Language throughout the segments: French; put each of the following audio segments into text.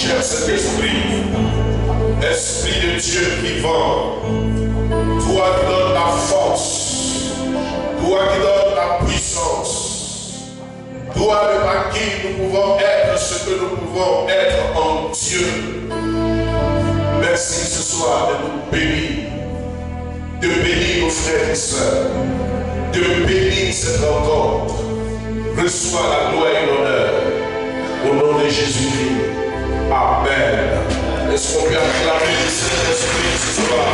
cher Saint-Esprit, Esprit de Dieu vivant, toi qui donnes la force, toi qui donnes la puissance, toi le par qui nous pouvons être ce que nous pouvons être en Dieu. Merci ce soir de nous bénir, de bénir nos frères et sœurs, de bénir cette rencontre. Reçois la gloire et l'honneur au nom de Jésus-Christ. Amen. Est-ce qu'on peut acclamer le Saint-Esprit ce soir?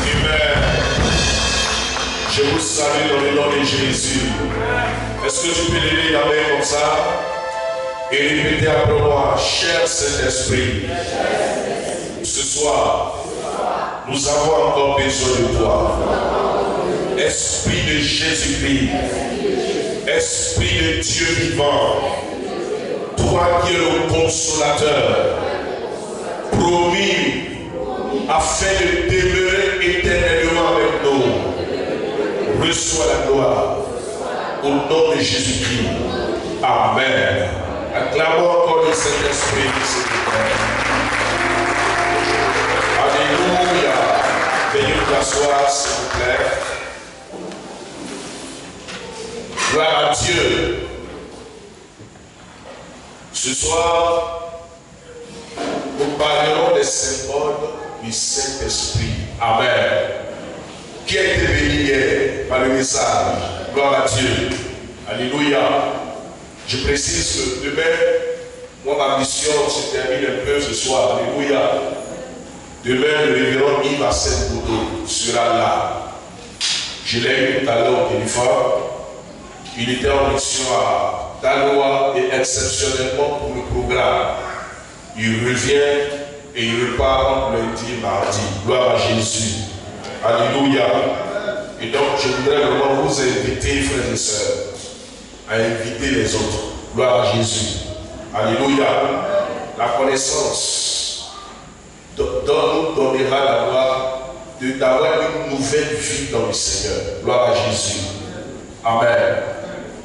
Amen. Je vous salue dans le nom de Jésus. Est-ce que tu peux lever la main comme ça et répéter après moi, cher Saint-Esprit, ce soir, nous avons encore besoin de toi. Esprit de Jésus-Christ, Esprit de Dieu vivant, toi qui es le consolateur, promis afin de demeurer éternellement avec nous. Reçois la gloire au nom de Jésus-Christ. Amen. Acclamons encore le Saint-Esprit, s'il vous plaît. Alléluia. Veuillez vous asseoir, s'il vous plaît. Gloire à Dieu. Ce soir, nous parlerons des symboles du Saint-Esprit. Amen. Qui a été béni hier par le message? Gloire à Dieu. Alléluia. Je précise que demain, moi, ma mission se termine un peu ce soir. Alléluia. Demain, le révérend Yves Assen-Boudou sera là. Je l'ai eu tout à l'heure au téléphone. Il était en mission à Daloa et exceptionnellement pour le programme. Il revient et il repart lundi, mardi. Gloire à Jésus. Alléluia. Et donc, je voudrais vraiment vous inviter, frères et sœurs, à inviter les autres. Gloire à Jésus. Alléluia. La connaissance nous donnera la gloire d'avoir une nouvelle vie dans le Seigneur. Gloire à Jésus. Amen.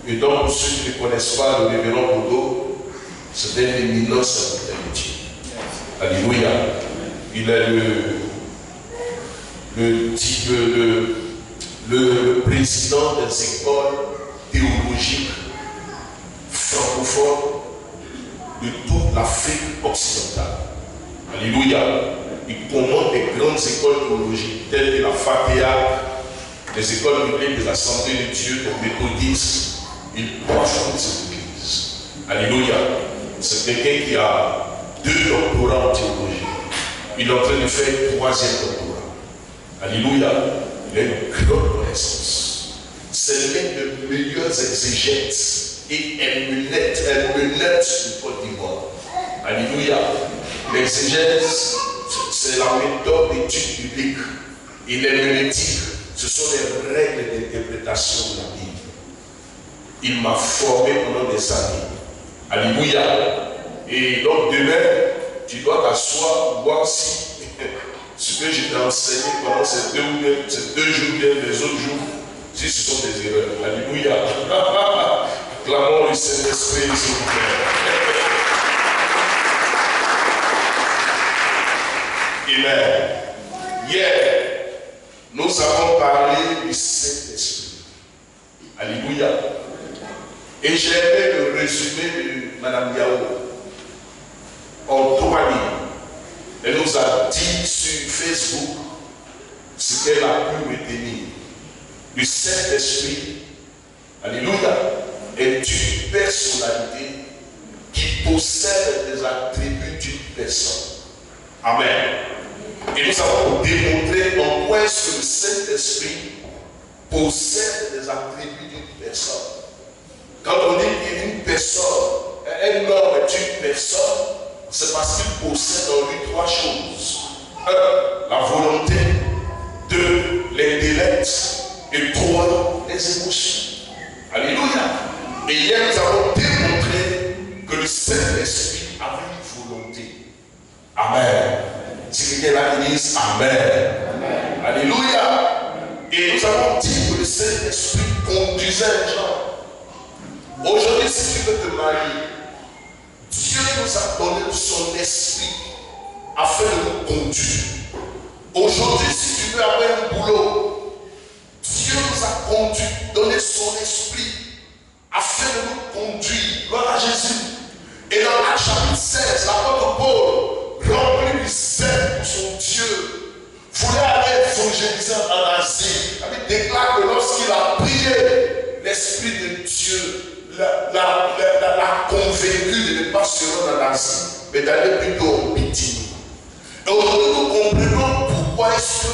Et donc, pour ceux qui ne connaissent pas le révérend Bodo, c'est un éminent serviteur de Dieu. Alléluia. Il est le président des écoles théologiques francophones de toute l'Afrique occidentale. Alléluia. Il commande des grandes écoles théologiques telles que la FATEA, les écoles bibliques de l'Assemblée de Dieu, des méthodistes. Il porte cette église. Alléluia. C'est quelqu'un qui a 2 doctorats en théologie. Il est en train de faire un 3e doctorat. Alléluia. Il a une grande connaissance. C'est l'un des meilleurs exégètes et herméneutes du Côte d'Ivoire. Alléluia. L'exégèse, c'est la méthode d'étude biblique. Et l'herméneutique, ce sont les règles d'interprétation de la Bible. Il m'a formé pendant des années. Alléluia. Et donc demain, tu dois t'asseoir, voir si ce que je t'ai enseigné pendant ces 2 jours, bien les autres jours, si ce sont des erreurs. Alléluia. Clamons le Saint-Esprit, s'il vous plaît. Amen. Hier, nous avons parlé du Saint-Esprit. Alléluia. Et j'ai aimé le résumé de Mme Yao en 3 lignes. Elle nous a dit sur Facebook ce qu'elle a pu retenir. Le Saint-Esprit, alléluia, est une personnalité qui possède des attributs d'une personne. Amen. Et nous avons démontré en quoi est-ce que le Saint-Esprit possède des attributs d'une personne. Quand on dit qu'il est une personne, un homme est une personne, c'est parce qu'il possède en lui 3 choses. 1, la volonté. 2, l'intellect. Et 3, les émotions. Alléluia. Et hier, nous avons démontré que le Saint-Esprit avait une volonté. Amen. Si quelqu'un là qui Amen. Amen. Alléluia. Et nous avons dit que le Saint-Esprit conduisait les gens. Aujourd'hui, si tu veux te marier, Dieu nous a donné son esprit afin de nous conduire. Aujourd'hui, si tu veux avoir un boulot, Dieu nous a donné son esprit afin de nous conduire. Gloire à Jésus. Et dans Actes chapitre 16, l'apôtre Paul, rempli du zèle pour son Dieu, voulait aller évangéliser en Asie. Il déclare que lorsqu'il a prié, l'Esprit de Dieu l'a convaincu de ne pas se rendre en Asie, mais d'aller plutôt en Bithynie. Et aujourd'hui, nous comprenons pourquoi est-ce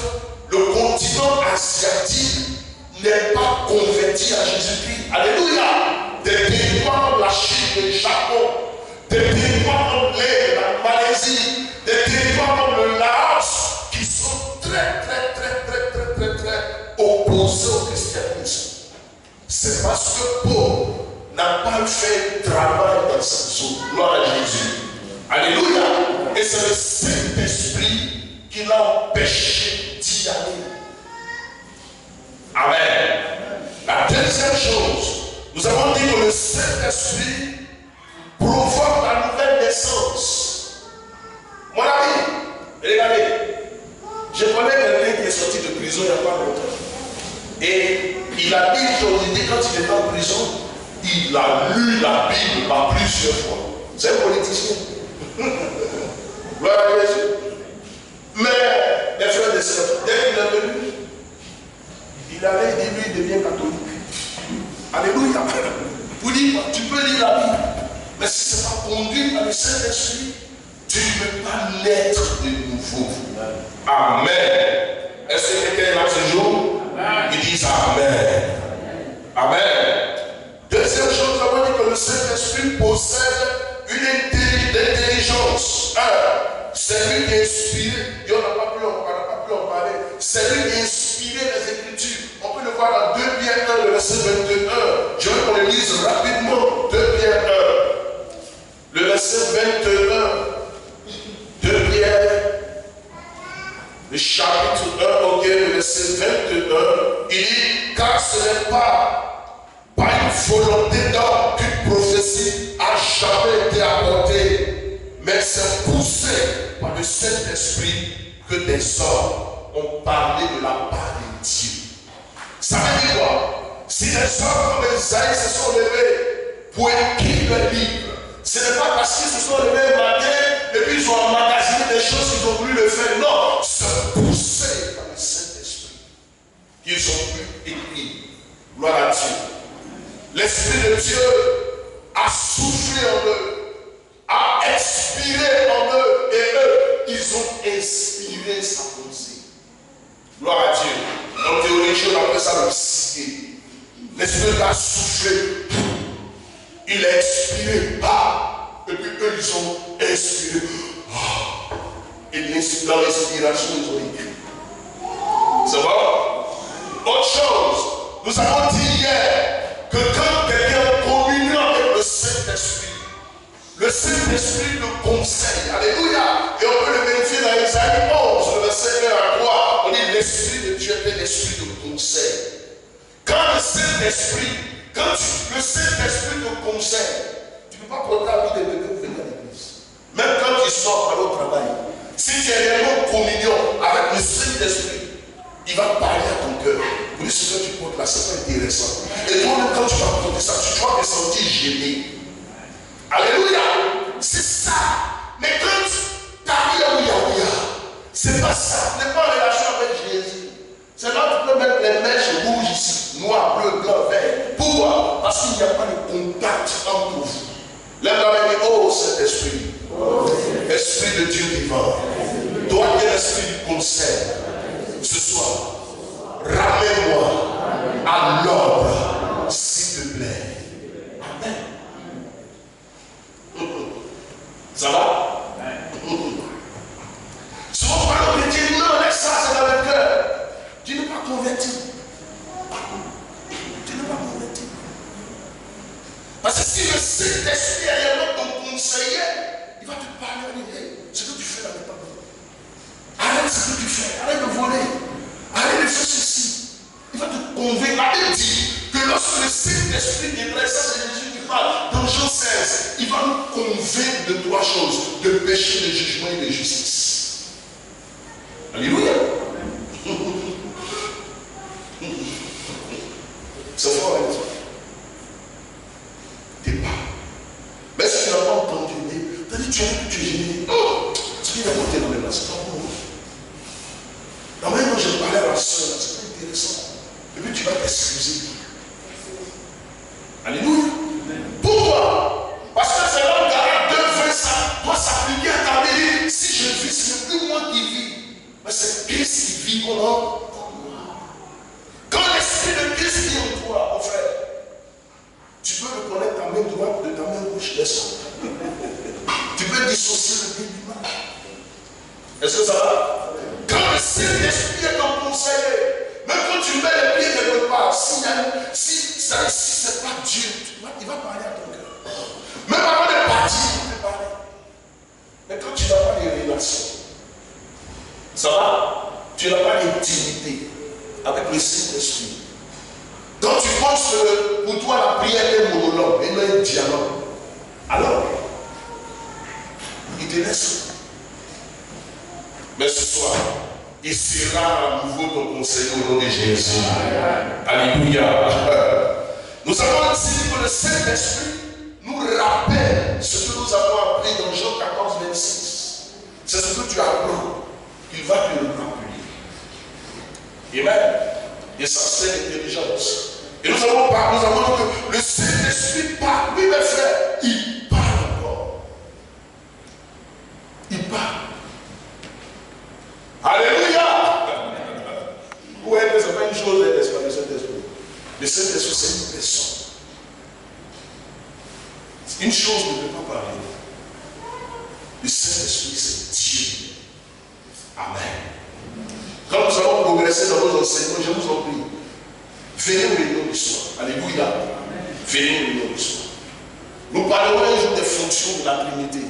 que le continent asiatique n'est pas converti à Jésus-Christ. Alléluia! Des territoires comme la Chine, le Japon, des territoires comme l'Inde, la Malaisie, des territoires comme le Laos, qui sont très opposés au christianisme. C'est parce que Paul n'a pas fait un travail dans cette zone. Gloire à Jésus. Alléluia. Et c'est le Saint-Esprit qui l'a empêché d'y aller. Amen. La deuxième chose, nous avons dit que le Saint-Esprit provoque la nouvelle naissance. Mon ami, regardez, je connais quelqu'un qui est sorti de prison il n'y a pas longtemps. Et il a dit qu'aujourd'hui, quand il est en prison, il a lu la Bible plusieurs fois. C'est un politicien. Gloire à Jésus. Mais, les frères et sœurs, dès qu'il est venu, il avait dit, lui, il devient catholique. Alléluia. Vous dites, tu peux lire la Bible, mais si ce n'est pas conduit par le Saint-Esprit, tu ne peux pas naître de nouveau. Amen. Est-ce que quelqu'un est là ce jour? Ils disent Amen. Amen. Deuxième chose, nous avons dit que le Saint-Esprit possède une intelligence. C'est lui qui est inspiré. Et on n'a pas pu en parler. C'est lui qui est inspiré les Écritures. On peut le voir dans 2 Pierre 1, le verset 21. Je veux qu'on le lise rapidement. 2 Pierre 1, le verset 21. 2 Pierre, le chapitre 1, ok, le verset 21. Il dit, car ce n'est pas une volonté d'homme qu'une prophétie a jamais été apportée, mais c'est poussé par le Saint-Esprit que des hommes ont parlé de la part de Dieu. Ça veut dire quoi? Si les hommes comme Esaïe se sont levés pour écrire le livre, ce n'est pas parce qu'ils se sont levés un matin et puis ils ont emmagasiné des choses qu'ils ont voulu le faire. Non, c'est poussé par le Saint-Esprit qu'ils ont pu écrire. Gloire à Dieu. L'Esprit de Dieu a soufflé en eux, a expiré en eux, et eux, ils ont inspiré sa pensée. Gloire à Dieu. En théologie, on appelle ça le psyché. L'Esprit a soufflé, il a expiré, et puis eux, ils ont inspiré. Et dans l'inspiration, ils ont écrit. C'est bon? Autre chose, nous avons dit hier, que quand quelqu'un est communion avec le Saint-Esprit le conseille. Alléluia. Et on peut le vérifier dans Isaïe 11, le verset 1 à 3. On dit l'Esprit de Dieu est un esprit de conseil. Quand le Saint-Esprit te conseille, tu ne peux pas prendre la vie de bébé pour venir à l'église. Même quand il sort à l'autre travail. Si tu es réellement en communion avec le Saint-Esprit, il va parler à ton cœur. Pour dire ce que tu portes là, c'est pas intéressant. Et toi-même, quand tu vas porter ça, tu vas te sentir gêné. Alléluia. C'est ça. Mais quand tu arrives à c'est pas ça. Tu n'es pas en relation avec Jésus. C'est là que tu peux mettre les mèches rouges ici, noir, bleu, blanc, vert. Pourquoi? Parce qu'il n'y a pas de contact entre vous. Lève la main et dit, oh Saint-Esprit, Esprit de Dieu vivant, toi qui es l'esprit du conseil, ce soir, ramène-moi à l'ordre, s'il te plaît. Amen. Ça va? Souvent, parlons de Dieu, non, laisse ça, c'est dans le cœur. Tu n'es pas converti. Tu n'es pas converti. Parce que si le Saint-Esprit est réellement ton conseiller, il va te parler en idée. Ce que tu fais là n'est pas bon. Arrête ce que tu fais. Arrête de voler. Arrête de faire ceci. Il va te convaincre. La Bible dit que lorsque Saint-Esprit viendrait, ça c'est Jésus qui parle. Dans Jean 16, il va nous convaincre de trois choses, de péché, de jugement et de justice. Alléluia. C'est fort, hein? T'es pas. Mais si tu n'as pas entendu, tu as dit, tu es gêné. Ce qui est monté dans les mains, c'est pas bon. Non, mais moi je parlais à la soeur, c'est pas intéressant. Et puis tu vas t'excuser. Alléluia. Pourquoi? Parce que c'est l'homme Galates 2, 20, ça doit s'appliquer à ta vie. Si je vis, ce n'est plus moi qui vis. Mais c'est Christ qui vit en moi. Quand l'esprit de Christ vit en toi, mon frère, tu peux reconnaître ta main droite de ta main gauche, n'est-ce pas? Tu peux dissocier le bien du mal. Est-ce que ça va? Quand le Saint-Esprit est ton conseiller, même quand tu mets les pieds quelque part, si ce n'est pas Dieu, il va parler à ton cœur. Même avant de partir, il va parler. Mais quand tu n'as pas de relation, ça va? Tu n'as pas d'intimité avec le Saint-Esprit. Quand tu penses que pour toi la prière est un monologue et non un dialogue, alors il te laisse. Mais ce soir, il sera à nouveau ton conseiller au nom de Jésus. Alléluia. Nous avons dit que le Saint-Esprit nous rappelle ce que nous avons appris dans Jean 14, 26. C'est ce que tu apprends. Il va te le rappeler. Amen. Et ça, c'est l'intelligence. Et nous avons dit que le Saint-Esprit parle. Oui, mes frères, il parle encore. Il parle. Alléluia. Oui, mais ce n'est pas une chose, n'est-ce pas, le Saint-Esprit. Le Saint-Esprit, c'est une personne. Une chose ne peut pas parler. Le Saint-Esprit, c'est Dieu. Amen. Quand nous allons progresser dans nos enseignements, je vous en prie, venez au réunion du soir. Alléluia. Venez au réunion du soir. Nous parlerons un jour des fonctions de la Trinité.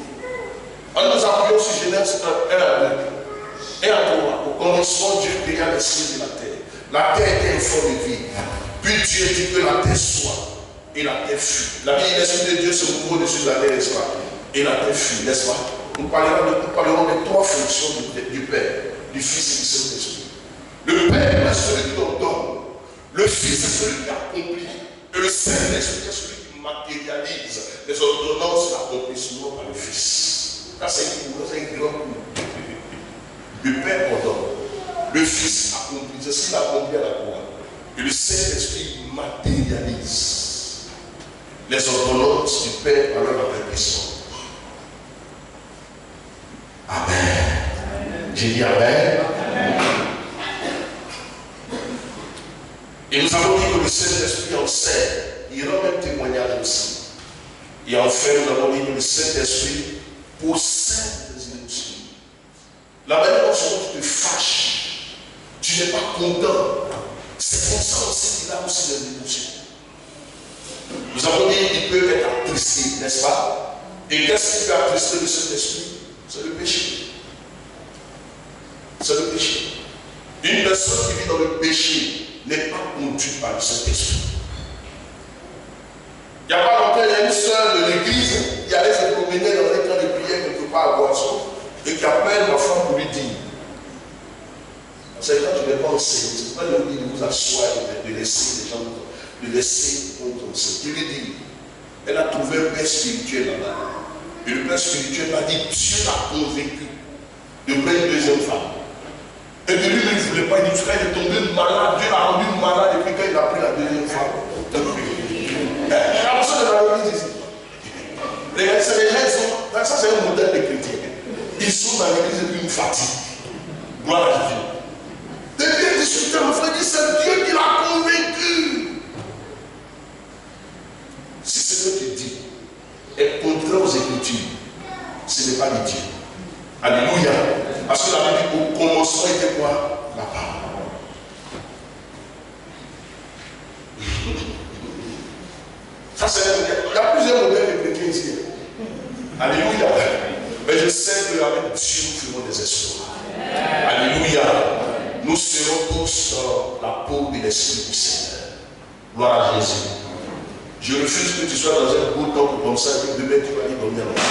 En nous appuyons sur Genèse 1 à 2. Et à 3, au commencement, Dieu créa les cieux et la terre. La terre était informe de vie. Puis Dieu dit que la terre soit. Et la terre fut. La vie de l'Esprit de Dieu se mouvait au-dessus de la terre, n'est-ce pas? Et la terre fut, n'est-ce pas? Nous parlerons des trois fonctions du Père, du Fils et du Saint-Esprit. Le Père est celui qui ordonne. Le Fils est celui qui accomplit. Et le Saint-Esprit est celui qui matérialise les ordonnances et l'accomplissement par le Fils. Ça, c'est un grand coup. Le Père ordonne. Le Fils accomplit. C'est ce qu'il accomplit à la croix. Et le Saint-Esprit matérialise les ordonnances du Père par leur accomplissement. Amen. J'ai dit Amen. Et nous avons dit que le Saint-Esprit enseigne. Il rend même témoignage aussi. Et enfin, nous avons dit que le Saint-Esprit possède les émotions. La manière dont tu te fâches, tu n'es pas content. C'est comme ça aussi qu'il a aussi des émotions. Nous avons dit qu'il peut être attristé, n'est-ce pas? Et qu'est-ce qui peut attrister le Saint-Esprit? C'est le péché. C'est le péché. Une personne qui vit dans le péché n'est pas conduite par le Saint-Esprit. Il n'y a pas longtemps, il y a une soeur de l'église qui allait se promener dans un camp de prière quelque part à Boisson et qui appelle ma femme pour lui dire: c'est quand tu n'es pas enseigné, c'est pas lui dire de vous asseoir et de laisser les gens, de laisser contre ce qu'il lui dit. Elle a trouvé un père spirituel là-bas. Et le père spirituel m'a dit: Dieu l'a convaincu de prendre une deuxième femme. Et de lui, il ne voulait pas, il dit: il est tombé malade, Dieu l'a rendu malade depuis quand il a pris la deuxième femme. La personne de la l'église ici. Regardez, c'est les gens, ça c'est un modèle de chrétien. Ils sont dans l'église et puis ils nous fatiguent. Gloire à Dieu. De bien discuter, mon frère dit: c'est Dieu qui l'a convaincu. Si ce que tu dis est contraire aux Écritures, ce n'est pas de Dieu. Alléluia. Parce que la Bible dit qu'au commencement était quoi? La parole. Ça, il y a plusieurs modèles de chrétiens ici. Alléluia. Mais je sais qu'avec Dieu, nous ferons des exploits. Alléluia. Nous serons tous dans la peau de l'Esprit du Seigneur. Gloire à Jésus. Je refuse que tu sois dans un beau temps comme ça et que demain tu vas aller dormir là.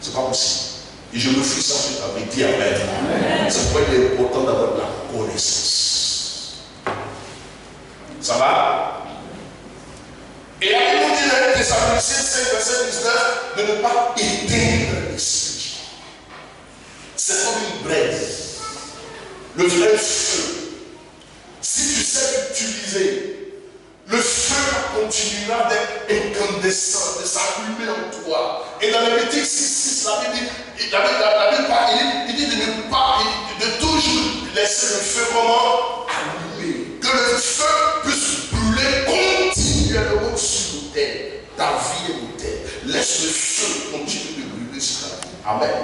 C'est pas possible. Et je refuse ça sur ta vie. Dis Amen. C'est pourquoi il est important d'avoir de la connaissance. Ça va? Et la Bible dit dans 1 Thessaloniciens 5, verset 19, de ne pas éteindre l'esprit. C'est comme une braise. Le vrai feu. Si tu sais l'utiliser, le feu continuera d'être incandescent, de s'allumer en toi. Et dans Lévitique 6, la Bible dit, il dit de ne pas, de toujours laisser le feu comment allumer. Que le feu puisse brûler continuellement sur l'autel. Ta vie est l'autel. Laisse le feu continuer de brûler sur ta vie. Amen.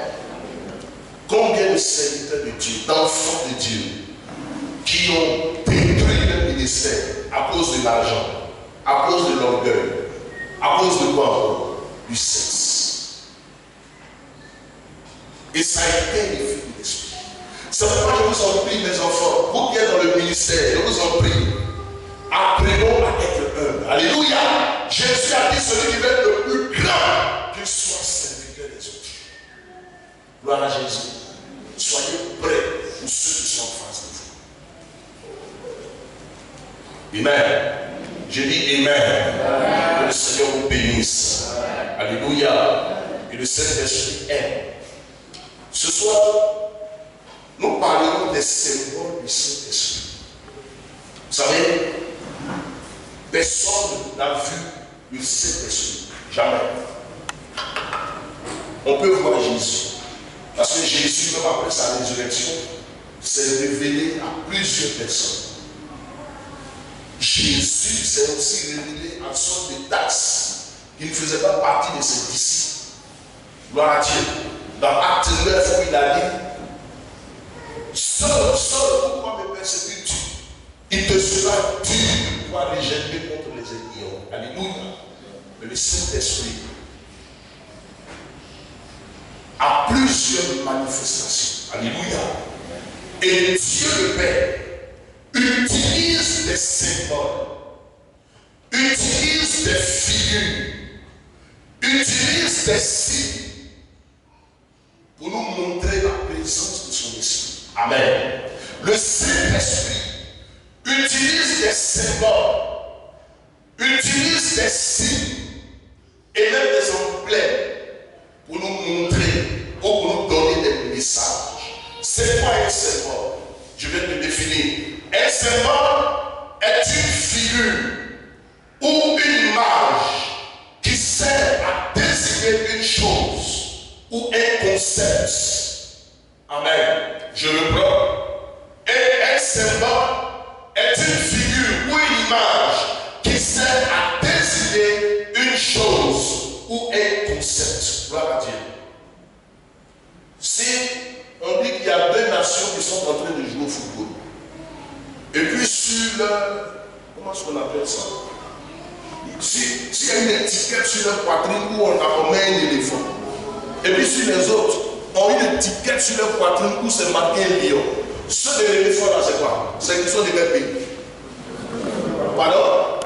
Combien de serviteurs de Dieu, d'enfants de Dieu, qui ont détruit le ministère à cause de l'argent, à cause de l'orgueil, à cause de quoi encore? Du sexe. Et ça a été les filles de l'esprit. C'est pourquoi je vous en prie, mes enfants, vous qui êtes dans le ministère, je vous en prie, apprenons à être humbles. Alléluia. Jésus a dit celui qui veut être le plus grand, qu'il soit serviteur des autres. Gloire à Jésus. Soyez prêts pour ceux qui sont en face de vous. Amen. Je dis Amen. Que le Seigneur vous bénisse. Alléluia. Et le Saint-Esprit aime. Ce soir, nous parlerons des symboles du Saint-Esprit. Vous savez, personne n'a vu le Saint-Esprit. Jamais. On peut voir Jésus. Parce que Jésus, même après sa résurrection, s'est révélé à plusieurs personnes. Jésus s'est aussi révélé en sorte de taxe qui ne faisait pas partie de ses disciples. Gloire à Dieu. Dans Acte 9, où il a dit, seul pourquoi me persécutes-tu? Il te sera dur de pouvoir les jeter contre les ennemis. Alléluia. Mais le Saint-Esprit a plusieurs manifestations. Alléluia. Et Dieu le Père utilise des symboles, utilise des figures, utilise des signes pour nous montrer la présence de son esprit. Amen. Le Saint-Esprit utilise des symboles, utilise des signes et même des emblèmes pour nous montrer ou pour nous donner des messages. C'est quoi un symbole? Je vais te définir. Un symbole est une figure ou une image qui sert à désigner une chose ou un concept. Amen. Je reprends. Et un symbole est une figure ou une image qui sert à désigner une chose ou un concept. Gloire à Dieu. Si on dit qu'il y a deux nations qui sont en train de jouer au football, et puis sur le... Comment est-ce qu'on appelle ça? S'il y a une étiquette sur leur poitrine où on met un éléphant, et puis sur les autres, on a une étiquette sur leur poitrine où c'est marqué un lion. Ceux de l'éléphant là, c'est quoi? C'est qu'ils sont des mêmes pays. Pardon?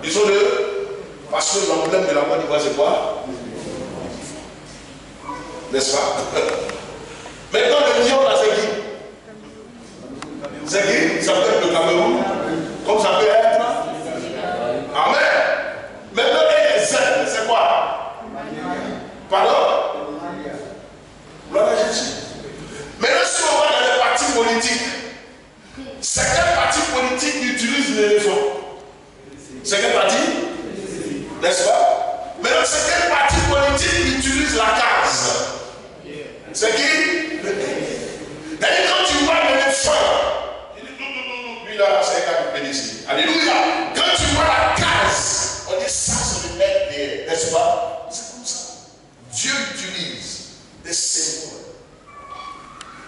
Ils sont de... Parce que l'emblème de la Côte d'Ivoire, c'est quoi? N'est-ce pas? Maintenant, le lion là, c'est qui? C'est qui? Il s'appelle le Cameroun. Comme ça peut être. Amen. Maintenant, les zèbres, c'est quoi? Pardon? Gloire à Jésus. Maintenant, si on va dans les partis politiques, c'est quel parti politique qui utilise l'éléphant? C'est quel parti? N'est-ce pas? Maintenant, c'est quel parti politique qui utilise la case? C'est qui? D'ailleurs, quand tu vois l'éléphant, il dit non, lui là, c'est un gars qui bénéficie. Alléluia. Quand tu vois la case, on dit ça, c'est le mec derrière. N'est-ce pas? C'est comme ça. Dieu utilise des symboles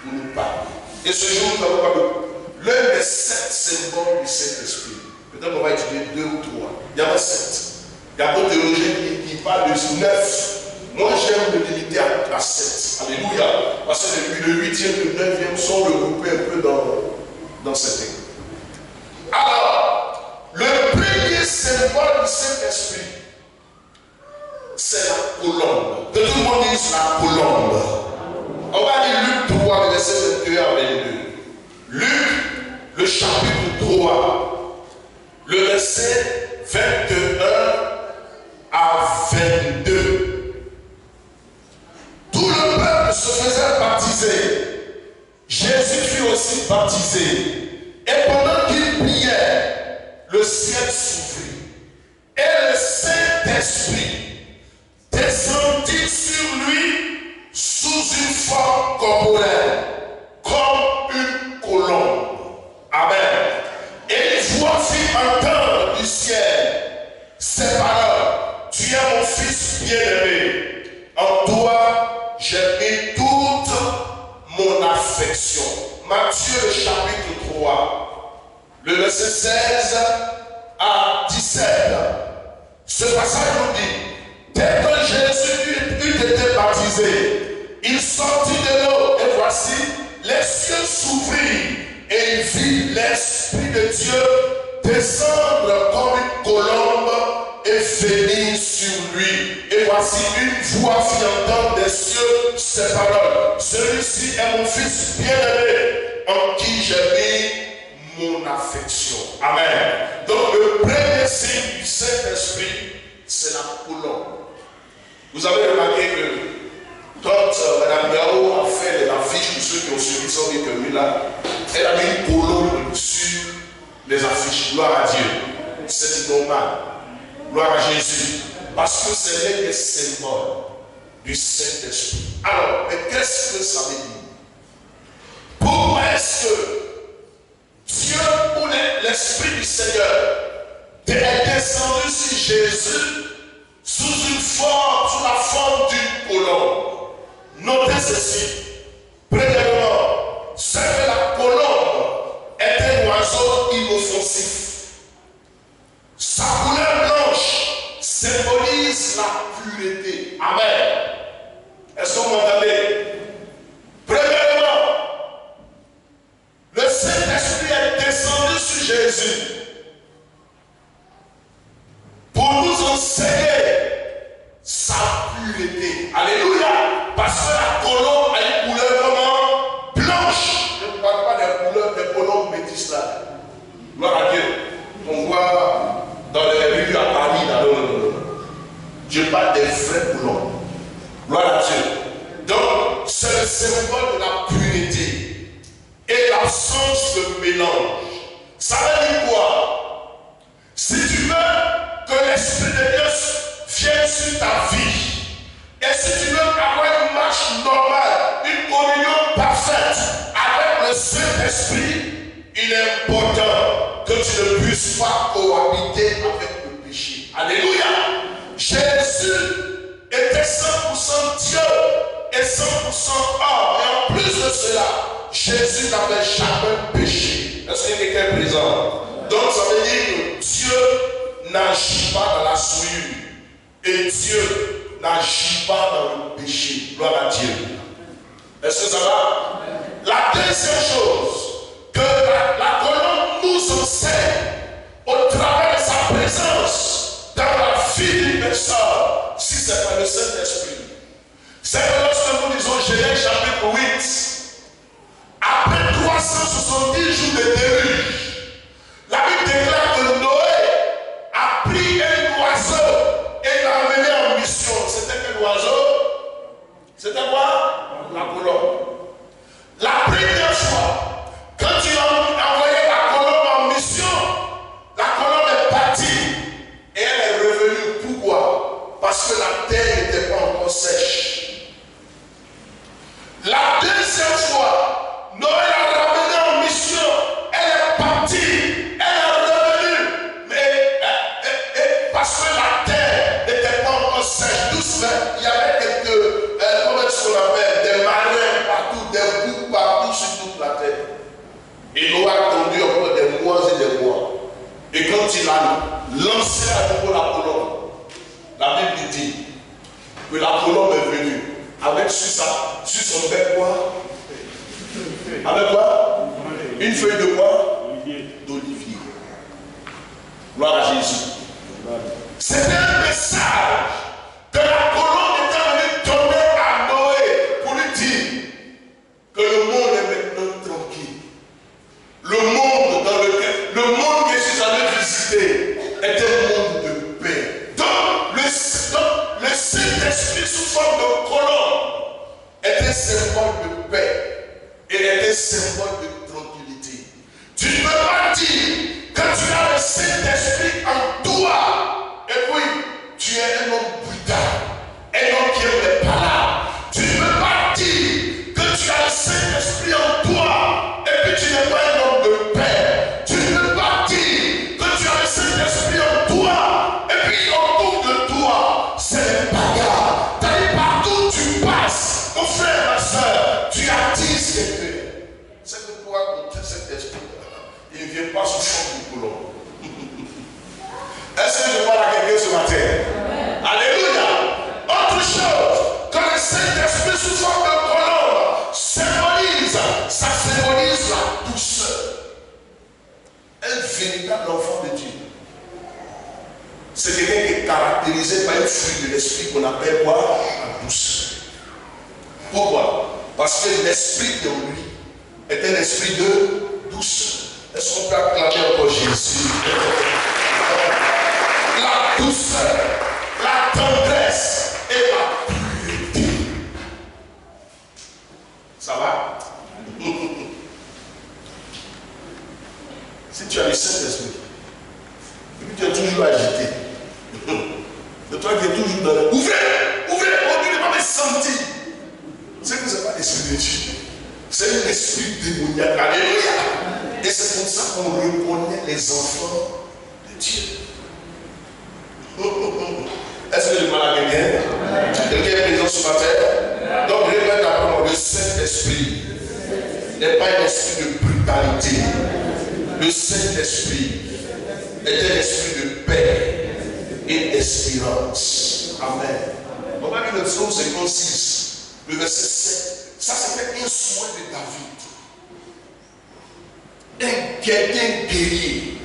pour nous parler. Et ce jour, nous allons parler l'un des 7 symboles du Saint-Esprit. Peut-être qu'on va étudier 2 ou 3. Il y en a 7. Il y a d'autres théologiens qui parlent de 9. Moi, j'aime me limiter à 7. Alléluia. Parce que depuis le 8e et le 9e sont regroupés un peu dans cette église. Alors, le premier symbole symbole du Saint-Esprit, c'est la colombe. Que tout le monde dise la colombe. On va lire Luc 3, verset 21 à 22. Luc, le chapitre 3, le verset 21 à 22. Tout le peuple se faisait baptiser. Jésus fut aussi baptisé. Et pendant qu'il priait, le ciel s'ouvrit. Et le Saint-Esprit descendit sur lui sous une forme corporelle, comme une colombe. Amen. Et une voix fit entendre du ciel ces paroles. Tu es mon fils bien-aimé. En toi, j'ai mis toute mon affection. Matthieu, le chapitre 3, le verset 16 à 17. Ce passage nous dit, dès que Jésus eut été baptisé, il sortit de l'eau et voici, les cieux s'ouvrirent et il vit l'Esprit de Dieu descendre comme une colombe et venir sur lui. Et voici une voix fit entendre des cieux ces paroles. Celui-ci est mon fils bien-aimé, en qui j'ai mis mon affection. Amen. Donc le premier signe du Saint-Esprit, c'est la colombe. Vous avez remarqué que quand Mme Yao a fait les affiches, pour ceux qui ont suivi son économie là, elle a mis une colombe sur les affiches. Gloire à Dieu. C'est normal. Gloire à Jésus. Parce que c'est l'un des symboles du Saint-Esprit. Alors, mais qu'est-ce que ça veut dire? Pourquoi est-ce que Dieu ou l'Esprit du Seigneur est descendu sur Jésus sous la forme d'une colombe? Notez ceci. Premièrement, c'est que la colombe est un oiseau inoffensif. Sa couleur blanche symbolise la pureté. Amen. Est-ce que vous m'entendez? Premièrement, le Saint-Esprit est descendu sur Jésus pour nous enseigner sa pureté. Alléluia. Parce que la colombe a une couleur comment? Blanche. Je ne parle pas des couleurs des colombes métisses là. Gloire à Dieu. On voit dans les rues à Paris. Là, non. Je parle des vraies colombes. Gloire à Dieu. Donc, c'est le symbole de la pureté et l'absence de mélange. Ça veut dire quoi? Si tu veux que l'Esprit de Dieu vienne sur ta vie, et si tu veux avoir une marche normale, une communion parfaite avec le Saint-Esprit, il est important que tu ne puisses pas cohabiter avec le péché. Alléluia. Jésus était 100% Dieu et 100% homme. Et en plus de cela, Jésus n'avait jamais péché. Est-ce que quelqu'un est présent? Donc ça veut dire que Dieu n'agit pas dans la souillure. Et Dieu n'agit pas dans le péché. Gloire à Dieu. Est-ce que ça va? La deuxième chose que la colombe nous enseigne au travers de sa présence dans la vie d'une personne, si ce n'est pas le Saint-Esprit, c'est que lorsque nous lisons Genèse chapitre 8, après 370 jours de déluge, la Bible déclare que Noé a pris un oiseau et l'a amené en mission. C'était quel oiseau? C'était quoi? La colombe. La première fois, quand il a envoyé la colombe en mission, la colombe est partie et elle est revenue. Pourquoi? Parce que la terre n'était pas encore sèche. La deuxième fois, Noé l'a ramenée en mission. Elle est partie, elle est revenue. Mais parce que la terre n'était pas encore sèche, doucement, il y avait quelques, comment est-ce qu'on appelle, des marins partout, des boucs partout sur toute la terre. Et Noé a conduit encore des mois et des mois. Et quand il a lancé à nouveau la colombe, la Bible dit que la colombe est venue avec sur son bec quoi? Avec quoi? Une feuille de quoi? D'olivier. Gloire à Jésus. C'est quelqu'un qui est caractérisé par un fruit de l'esprit qu'on appelle quoi? La douceur. Pourquoi? Parce que l'esprit qui est en lui est un esprit de douceur. Est-ce qu'on peut acclamer encore Jésus? La douceur, la tendresse et la pureté. Ça va? Si tu as le Saint-Esprit, et puis tu es toujours agité, de toi qui es toujours dans le... Ouvrez! Ouvrez! On ne va pas me sentir. C'est que ce n'est pas l'esprit de Dieu. C'est un esprit démoniaque. Alléluia! Et c'est comme ça qu'on reconnaît les enfants de Dieu. Est-ce que je parle à quelqu'un? Quelqu'un est présent ce matin? Donc répète après moi, le Saint-Esprit n'est pas un esprit de brutalité. Le Saint-Esprit est un esprit de paix et d'espérance. Amen. On va lire le psaume 56, le verset 7. Ça, c'était un souhait de David. Qui a été un guerrier,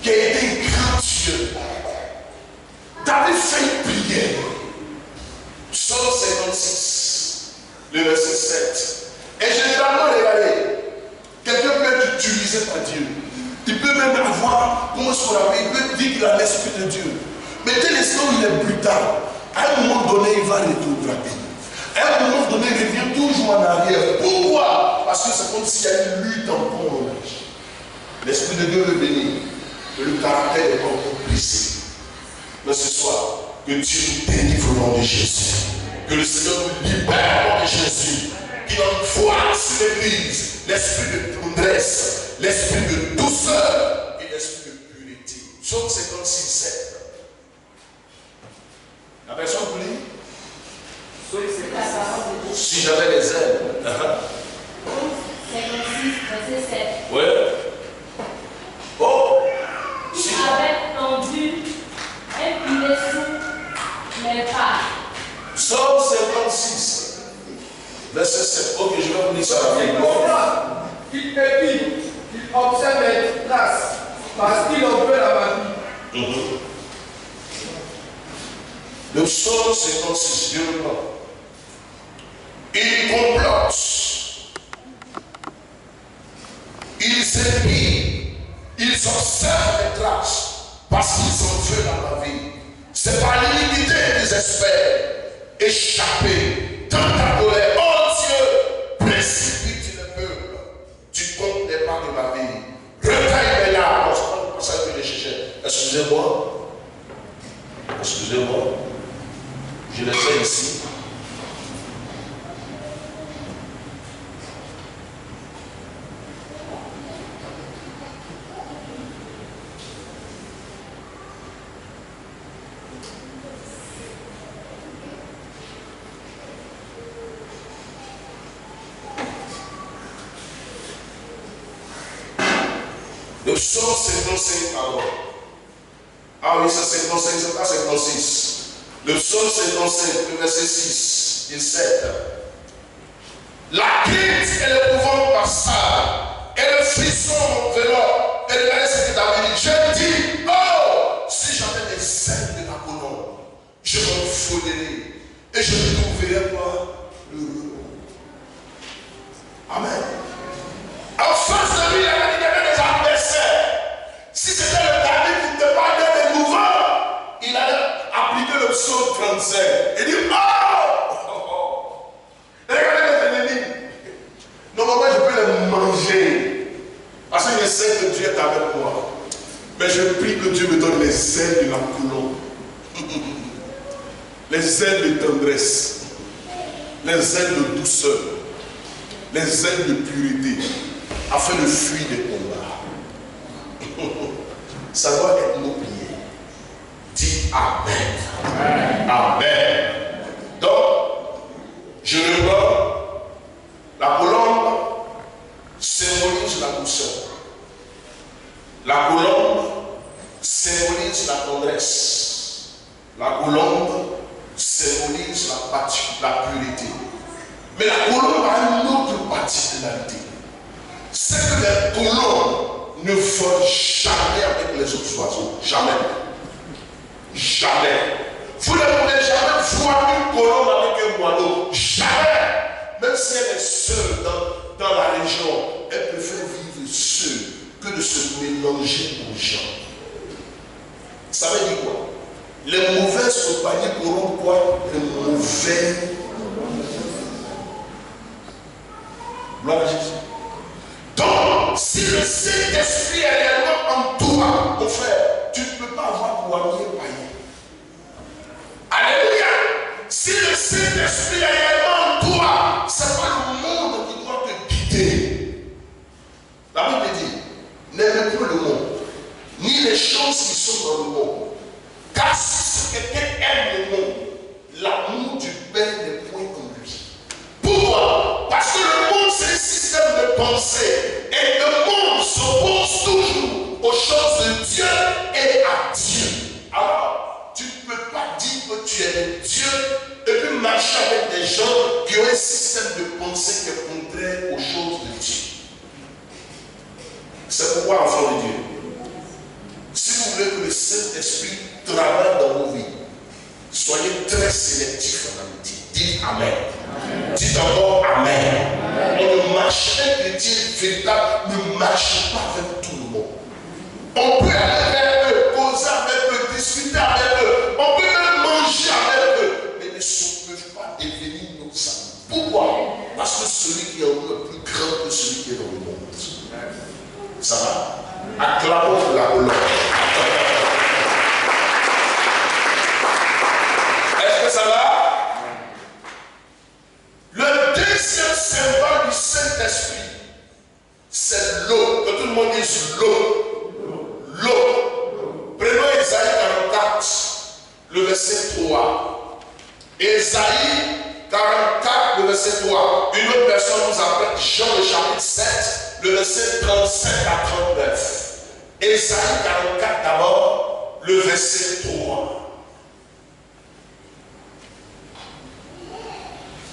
qui a été un grand Dieu. David fait une prière. Psaume 56, le verset 7. Et généralement, regardez, quelqu'un peut être utilisé par Dieu. Il peut même avoir, comment est-ce qu'on appelle, il peut dire qu'il a l'esprit de Dieu. Mais dès l'instant où il est brutal, à un moment donné, il va rétrograder. À un moment donné, il revient toujours en arrière. Pourquoi? Parce que c'est comme s'il y a une lutte en contre. L'esprit de Dieu veut venir. Que le caractère est encore brisé. Mais ce soir, que Dieu nous délivre au nom de Jésus. Que le Seigneur nous libère au nom de Jésus. Qu'il envoie sur l'église l'esprit de tendresse, l'esprit de douceur et l'esprit de pureté. Psaume 56, 7. La personne vous lit? Si j'avais les ailes. 56, verset 7. Ouais. Oh! Il avait tendu un filet sous les pas. Psaume 56, verset 7. Ok, je vais vous lire ça. Il épie, il observe les traces, parce qu'il en veut la magie. Le psaume 56, Dieu le prend. Il complote. Il s'épie. Ils observent les traces, parce qu'ils en veulent dans la vie. C'est par l'iniquité qu'ils espèrent échapper dans ta colère. Oh Dieu, précipite le peuple. Tu comptes les pas de ma vie. Retaille mes larmes. C'est ça que je cherchais. Excusez-moi. Excusez-moi. Je le fais ici. Le psaume 55, pardon. Ah oui, c'est 55, c'est pas 56. Le psaume 55, le verset 6 et 7. La crainte et l'épouvante passage, et le frisson venant, et regardez ce que David dit. Je dis, oh, si j'avais des ailes de la colombe, je m'envolerais et je me trouverais quoi? Heureux. Amen. En face de lui, il y avait des adversaires. Si c'était le David qui demandait des nouvelles, il allait appliquer le psaume 35 et dire, oh, regardez les ennemis. Normalement, je peux les manger. Parce que je sais que Dieu est avec moi. Mais je prie que Dieu me donne les ailes de la colombe. Les ailes de tendresse. Les ailes de douceur. Les ailes de pureté. Afin de fuir des combats. Ça doit être nos prières. Dis Amen. Amen. Amen. Donc, je le vois. La colombe symbolise la douceur. La colombe symbolise la tendresse. La colombe symbolise la pureté. Mais la colombe a une autre particularité. C'est que les colombes ne volent jamais avec les autres oiseaux. Jamais. de se mélanger aux gens. Ça veut dire quoi? Les mauvaises compagnies pourront quoi? Les mauvais. Gloire à Jésus. Donc, si le Saint-Esprit est réellement en toi, mon frère, tu ne peux pas avoir pour ami païen. Alléluia. Si le Saint-Esprit est réellement en toi, ce n'est pas le monde qui doit te guider. La Bible dit, n'aimez plus le monde, ni les choses qui sont dans le monde. Car si quelqu'un aime le monde, l'amour du Père n'est point en lui. Pourquoi? Parce que le monde, c'est un système de pensée. Et le monde s'oppose toujours aux choses de Dieu et à Dieu. Alors, tu ne peux pas dire que tu es de Dieu et puis marcher avec des gens qui ont un système de pensée qui est contraire aux choses de Dieu. C'est pourquoi, enfant de Dieu, si vous voulez que le Saint-Esprit travaille dans vos vies, soyez très sélectifs en amitié. Dites Amen. Amen. Dites encore Amen. Amen. On ne marche, un chrétien véritable ne marche pas avec tout le monde. On peut aller avec eux, causer avec eux, discuter avec eux, on peut même manger avec eux, mais ils ne peuvent pas devenir nos amis. Pourquoi? Parce que celui qui est en nous est plus grand que celui qui est dans le monde. Ça va? Acclamons pour la gloire. Est-ce que ça va? Le deuxième symbole du Saint-Esprit, c'est l'eau. Que tout le monde dise l'eau. L'eau. Prenons Ésaïe 44, le verset 3. Ésaïe 44, le verset 3. Une autre personne nous appelle Jean le chapitre 7, le verset 35 à 39. Ésaïe 44 d'abord, le verset 3.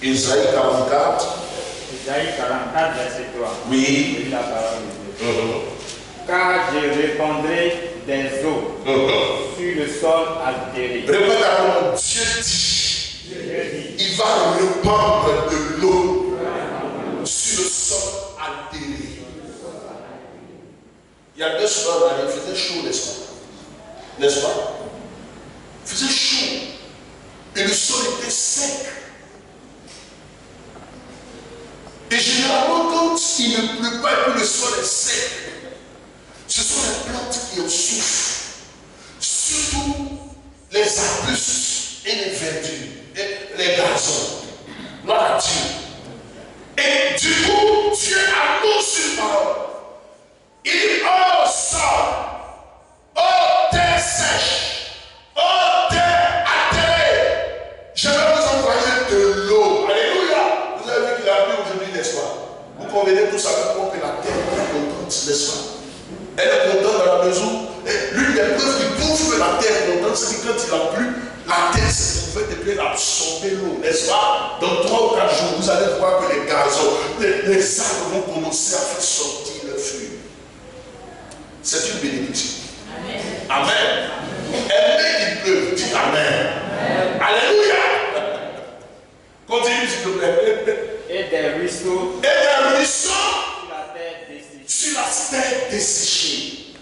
Ésaïe 44. Ésaïe 44, verset 3. Oui. Oui, la parole de Dieu. Car je répandrai des eaux sur le sol altéré. Répète à moi, Dieu dit. Il va répandre de l'eau sur le sol altéré. Il y a 2 semaines, il faisait chaud, n'est-ce pas? N'est-ce pas? Il faisait chaud. Et le sol était sec. Et généralement, quand il ne pleut pas et que le sol est sec, ce sont les plantes qui en souffrent. Surtout les arbustes et les verdures, et les gazons. Gloire à Dieu. Et du coup, Dieu annonce une parole. Il dit, oh sol, oh terre sèche, oh terre altérée, je vais vous envoyer de l'eau. Alléluia. Vous avez vu qu'il a plu aujourd'hui, n'est-ce pas? Vous convenez tous avec moi que la terre est contente, n'est-ce pas? Elle est contente dans la mesure. L'une des preuves qui prouve que la terre est contente, c'est que quand il a plu, la terre s'est ouverte et puis elle a absorbé l'eau, n'est-ce pas? Dans 3 ou 4 jours, vous allez voir que les gazons, les arbres vont commencer à faire sortir leurs fruits. C'est une bénédiction. Amen. Amen. Aimez qu'il pleuve. Dites Amen. Amen. Alléluia. Continue s'il te plaît. Et des ruisseaux. Et des ruisseaux. Sur la terre desséchée. Sur la terre desséchée.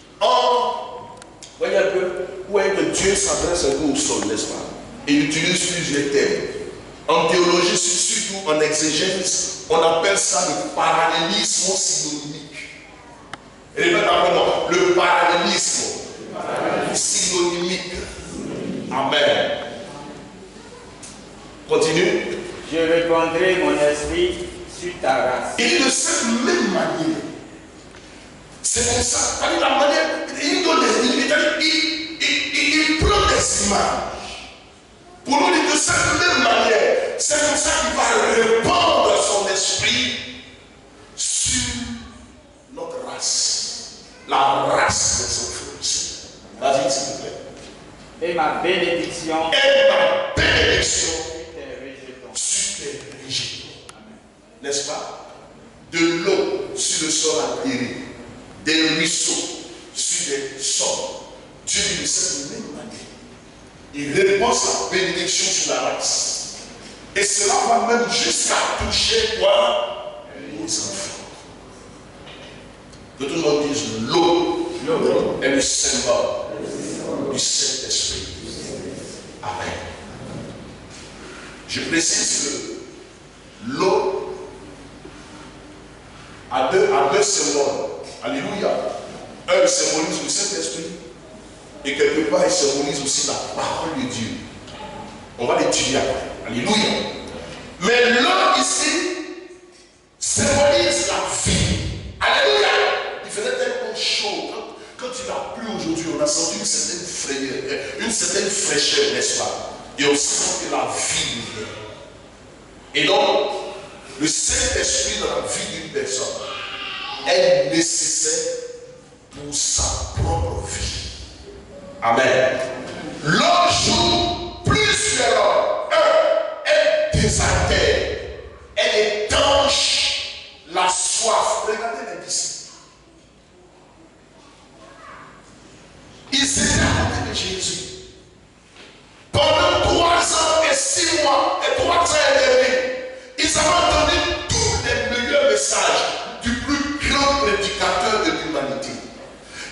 Voyez un peu où est que Dieu s'adresse un peu au sol, n'est-ce pas? Et il utilise plusieurs termes. En théologie, surtout en exégèse, on appelle ça le parallélisme synonymique. Répète après moi, le parallélisme synonymique. Amen. Continue. Je répandrai mon esprit sur ta race. Et de cette même manière, c'est comme ça, la manière, il prend des images pour nous dire de cette même manière, c'est comme ça qu'il va répandre son esprit sur notre race. La race des enfants. Vas-y, s'il vous plaît. Et ma bénédiction. Et ma bénédiction. Sur tes rejetons. N'est-ce pas? De l'eau sur le sol altéré. Des ruisseaux sur des sols. Dieu dit de cette même manière. Il répand sa bénédiction sur la race. Et cela va même jusqu'à toucher quoi? Nos enfants. Que tout le monde dise l'eau est le symbole du Saint-Esprit. Amen. Je précise que l'eau a deux symboles. Alléluia. Un symbolise le Saint-Esprit et quelque part il symbolise aussi la parole de Dieu. On va l'étudier après. Alléluia. Mais l'eau ici symbolise la vie. Alléluia. Il faisait tellement chaud. Quand il a plu aujourd'hui, on a senti une certaine frayeur, une certaine fraîcheur, n'est-ce pas? Et on sent que la vie vient. Et donc, le Saint-Esprit dans la vie d'une personne est nécessaire pour sa propre vie. Amen. L'eau joue plusieurs rôles. Elle désaltère, elle étanche la soif. Regardez les disciples. Ils étaient à côté de Jésus. Pendant 3 ans et 6 mois et 3 ans et demi, ils avaient entendu tous les meilleurs messages du plus grand prédicateur de l'humanité.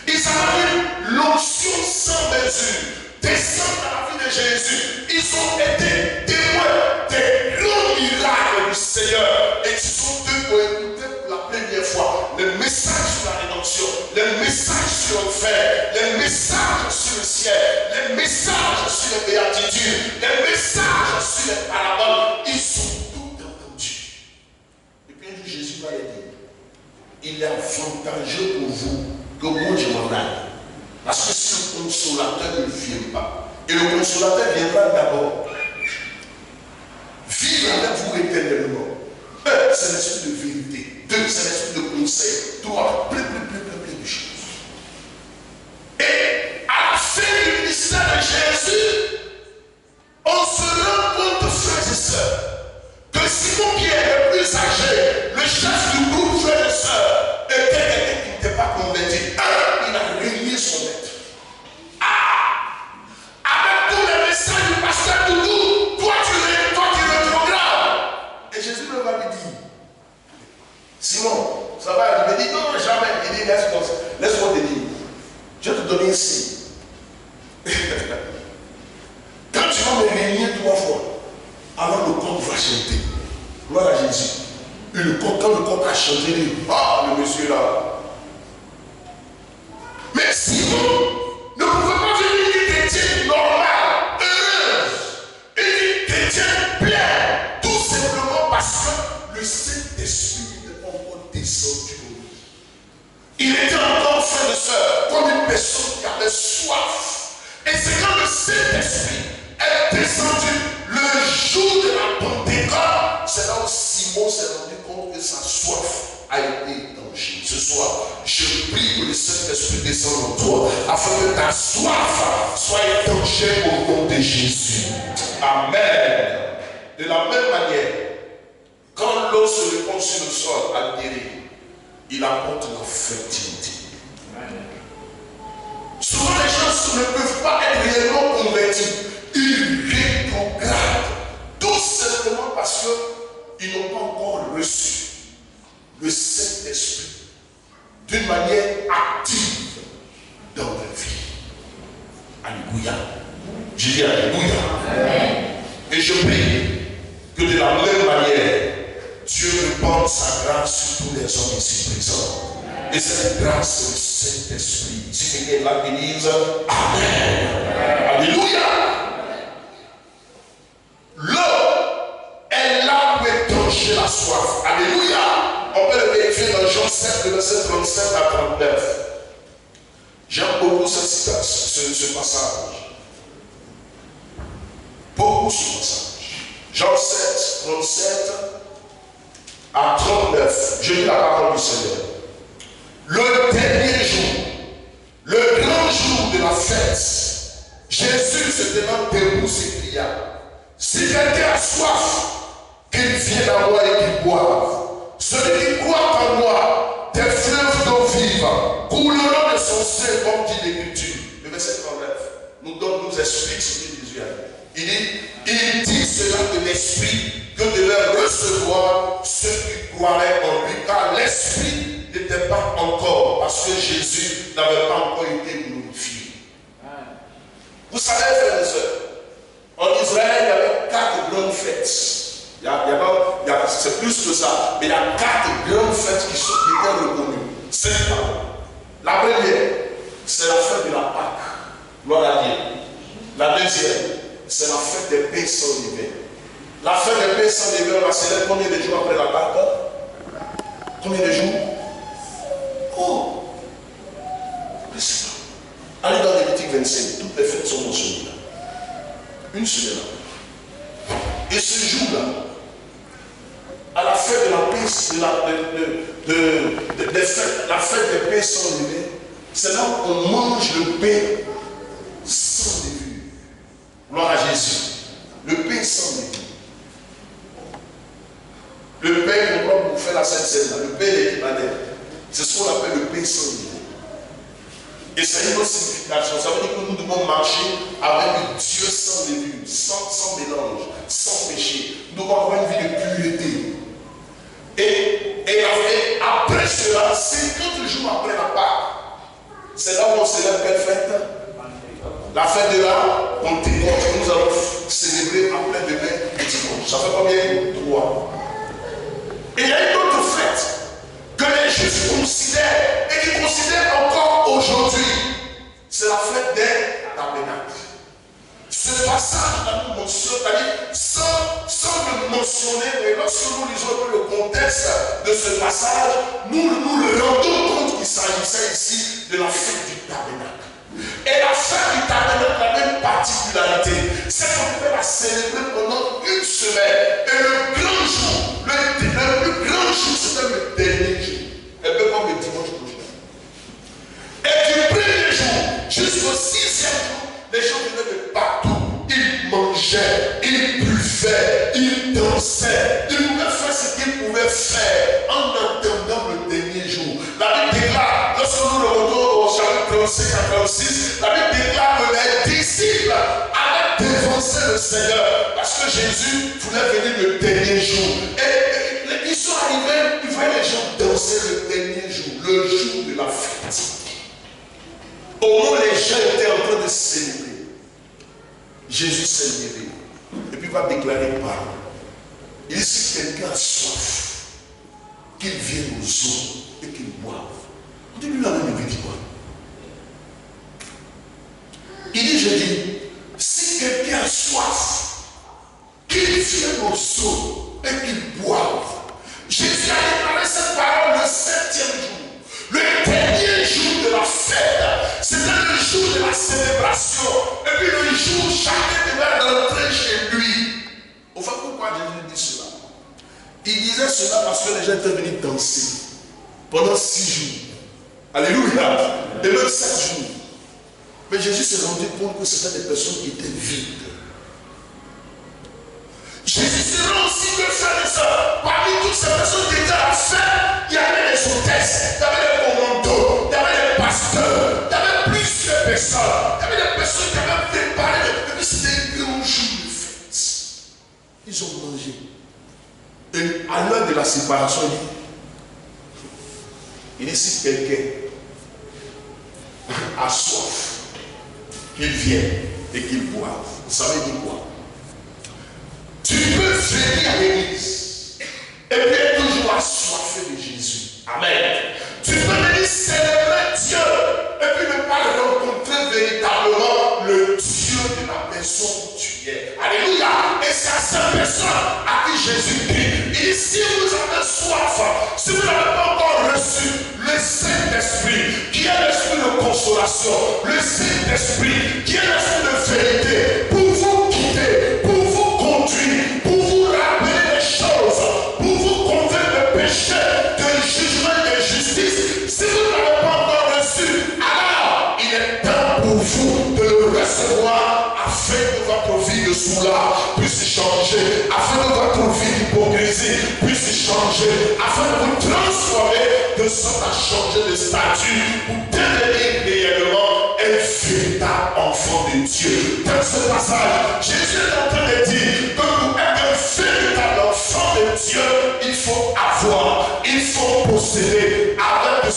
Ils avaient vu l'onction sans mesure descendre dans la vie de Jésus. Ils ont été témoins des grands miracles du Seigneur. Et ils sont eux qui ont écouté pour la première fois le message sur la rédemption, le message sur l'enfer, le message sur le ciel, les messages sur les béatitudes, les messages sur les paraboles. Ils ont tout entendu. Et puis un jour, Jésus va les dire, il est avantageux pour vous que moi je m'en aille. Parce que si le consolateur ne vient pas, et le consolateur viendra d'abord vivre avec vous éternellement. 1, c'est l'esprit de vérité. 2, c'est l'esprit de conseil. 3, plein de choses. Et à la fin du ministère de Jésus, on se rend compte, frères et sœurs, que Simon Pierre, le plus âgé, le chef du groupe, frères et sœurs, était quelqu'un qui n'était pas converti. Il a régné son maître. Avec tous les messages du pasteur Doudou, toi tu retrogrades. Et Jésus me va lui dire, Simon, ça va? Il me dit, non, jamais. Il dit, laisse-moi te dire. Je vais te donner un signe. Quand tu vas me régner 3 fois, alors le coq va chanter. Gloire à Jésus. Et quand le coq a chanté, il dit, ah, le monsieur là. Mais Simon ne pouvait pas devenir une chrétienne normale, heureuse, une chrétienne pleine, tout simplement parce que le Saint-Esprit n'était pas encore descendu au lui. Il était encore, frère et sœur, comme une personne qui avait soif. Et c'est quand le Saint-Esprit est descendu le jour de la Pentecôte, c'est là où Simon s'est rendu compte que sa soif a été étanchée. Ce soir, je prie que le Saint-Esprit descende en toi, afin que ta soif soit étanchée au nom de Jésus. Amen. De la même manière, quand l'eau se répand sur le sol altéré, il apporte la fertilité. Souvent les gens ne peuvent pas être réellement convertis. Ils rétrogradent. Tout simplement parce qu'ils n'ont pas encore reçu le Saint-Esprit d'une manière active dans leur vie. Alléluia. Je dis Alléluia. Amen. Et je prie que de la même manière, Dieu répande sa grâce sur tous les hommes ici présents. Et cette grâce, c'est le Saint-Esprit. Si quelqu'un là qui dise Amen. Alléluia. L'eau est là pour étancher la soif. Alléluia. On peut le vérifier dans Jean 7, verset 37 à 39. J'aime beaucoup ce passage. Beaucoup ce passage. Jean 7, 37 à 39. Je lis la parole du Seigneur. Le dernier jour, le grand jour de la fête, Jésus se tenant debout s'écria, si quelqu'un a soif, qu'il vienne à moi et qu'il boive. Celui qui croit en moi, des fleuves d'eau vive couleront de son sein, comme dit l'Écriture. Le verset 39 nous explique ce que Jésus a dit. Il dit cela de l'Esprit que devait recevoir ceux qui croiraient en lui, car l'Esprit n'était n'était pas encore, parce que Jésus n'avait pas encore été glorifié. Vous savez, frères et sœurs, en Israël, il y avait 4 grandes fêtes. C'est plus que ça, mais il y a 4 grandes fêtes qui étaient reconnues. C'est la première, c'est la fête de la Pâque. Gloire à Dieu. La deuxième, c'est la fête des pains sans levain. La fête des pains sans levain, on la célèbre combien de jours après la Pâque? Combien de jours? Oh! Allez dans Lévitique 25, toutes les fêtes sont mentionnées là. Une semaine après. Et ce jour-là, à la fête de la paix, la fête des pains sans levain, c'est là où on mange le pain sans levure. Gloire à Jésus. Le pain sans levure. Le pain qu'on prend pour faire la Sainte Seine, le pain des Libanais, c'est ce qu'on appelle le pain sans levure. Et c'est une autre signification. Ça veut dire que nous devons marcher avec un Dieu sans levure, sans mélange, sans péché. Nous devons avoir une vie de pureté. Et après cela, 50 jours après la Pâque, c'est là où on célèbre quelle fête? La fête de la Pentecôte que nous allons célébrer après demain et dimanche. Ça fait combien? 3. Et il y a une autre fête que les Juifs considèrent et qui considèrent encore aujourd'hui. C'est la fête des tabernacles. Ce passage là nous mentionne, c'est-à-dire sans le mentionner, mais lorsque nous lisons le contexte de ce passage, nous nous rendons compte qu'il s'agissait ici de la fête du tabernacle. Et la fête du tabernacle a la même particularité, c'est qu'on peut la célébrer pendant une semaine. Et le grand jour, le plus grand jour, c'était le dernier jour. Un peu comme le dimanche prochain. Et du premier jour jusqu'au 6e jour, les gens venaient de partout. Ils mangeaient, ils buvaient, ils dansaient. Ils pouvaient faire ce qu'ils pouvaient faire en attendant le dernier jour. La Bible déclare, lorsque nous le retrouvons au chapitre 35 à 36, la Bible déclare que les disciples avaient dévancé le Seigneur parce que Jésus voulait venir le dernier jour. Et ils sont arrivés, ils voyaient les gens danser le dernier jour, le jour de la fête. Au moment où les gens étaient en train de célébrer, Jésus s'est levé et puis va déclarer une parole. Il dit, si quelqu'un a soif, qu'il vienne aux eaux et qu'il boive. Au début, la même il dit quoi? Il dit, je dis, si quelqu'un a soif, qu'il vienne aux eaux et qu'il boive. Jésus a déclaré cette parole le 7e jour. Le dernier jour de la fête, c'était le jour de la célébration. Et puis le jour où chacun devait rentrer chez lui. Au fait, pourquoi Jésus dit cela? Il disait cela parce que les gens étaient venus danser pendant 6 jours. Alléluia. Et même 7 jours. Mais Jésus s'est rendu compte que c'était des personnes qui étaient vides. Jésus s'est rendu aussi que frères et sœurs, parmi toutes ces personnes qui étaient à la fête, il y avait les hôtesses, il y avait les commandos, il y avait les pasteurs, il y avait plusieurs personnes, il y avait des personnes qui avaient préparé, et puis c'était un grand jour de fête. Ils ont mangé. Et à l'heure de la séparation, il dit si quelqu'un a soif, qu'il vienne et qu'il boive. Vous savez dire quoi? Tu peux venir à l'église et puis être toujours assoiffé de Jésus. Amen. Tu peux venir célébrer Dieu et puis ne pas rencontrer véritablement le Dieu de la personne où tu es. Alléluia. Et c'est à cette personne à qui Jésus dit, il dit, si vous avez soif, si vous n'avez pas encore reçu le Saint-Esprit, qui est l'esprit de consolation, le Saint-Esprit, qui est l'esprit de vérité, pour vous guider, pour vous conduire, pour vous rappeler les choses, pour vous convaincre de péché, de jugement et de justice, si vous n'avez pas encore reçu, alors il est temps pour vous de le recevoir afin que votre vie de soulard puisse changer, afin que votre vie d'hypocrisie puisse changer, afin de vous transformer de sorte à changer de statut pour devenir réellement un véritable enfant de Dieu. Dans ce passage, Jésus est en train de dire que pour être un véritable enfant de Dieu, il faut avoir, il faut posséder, avec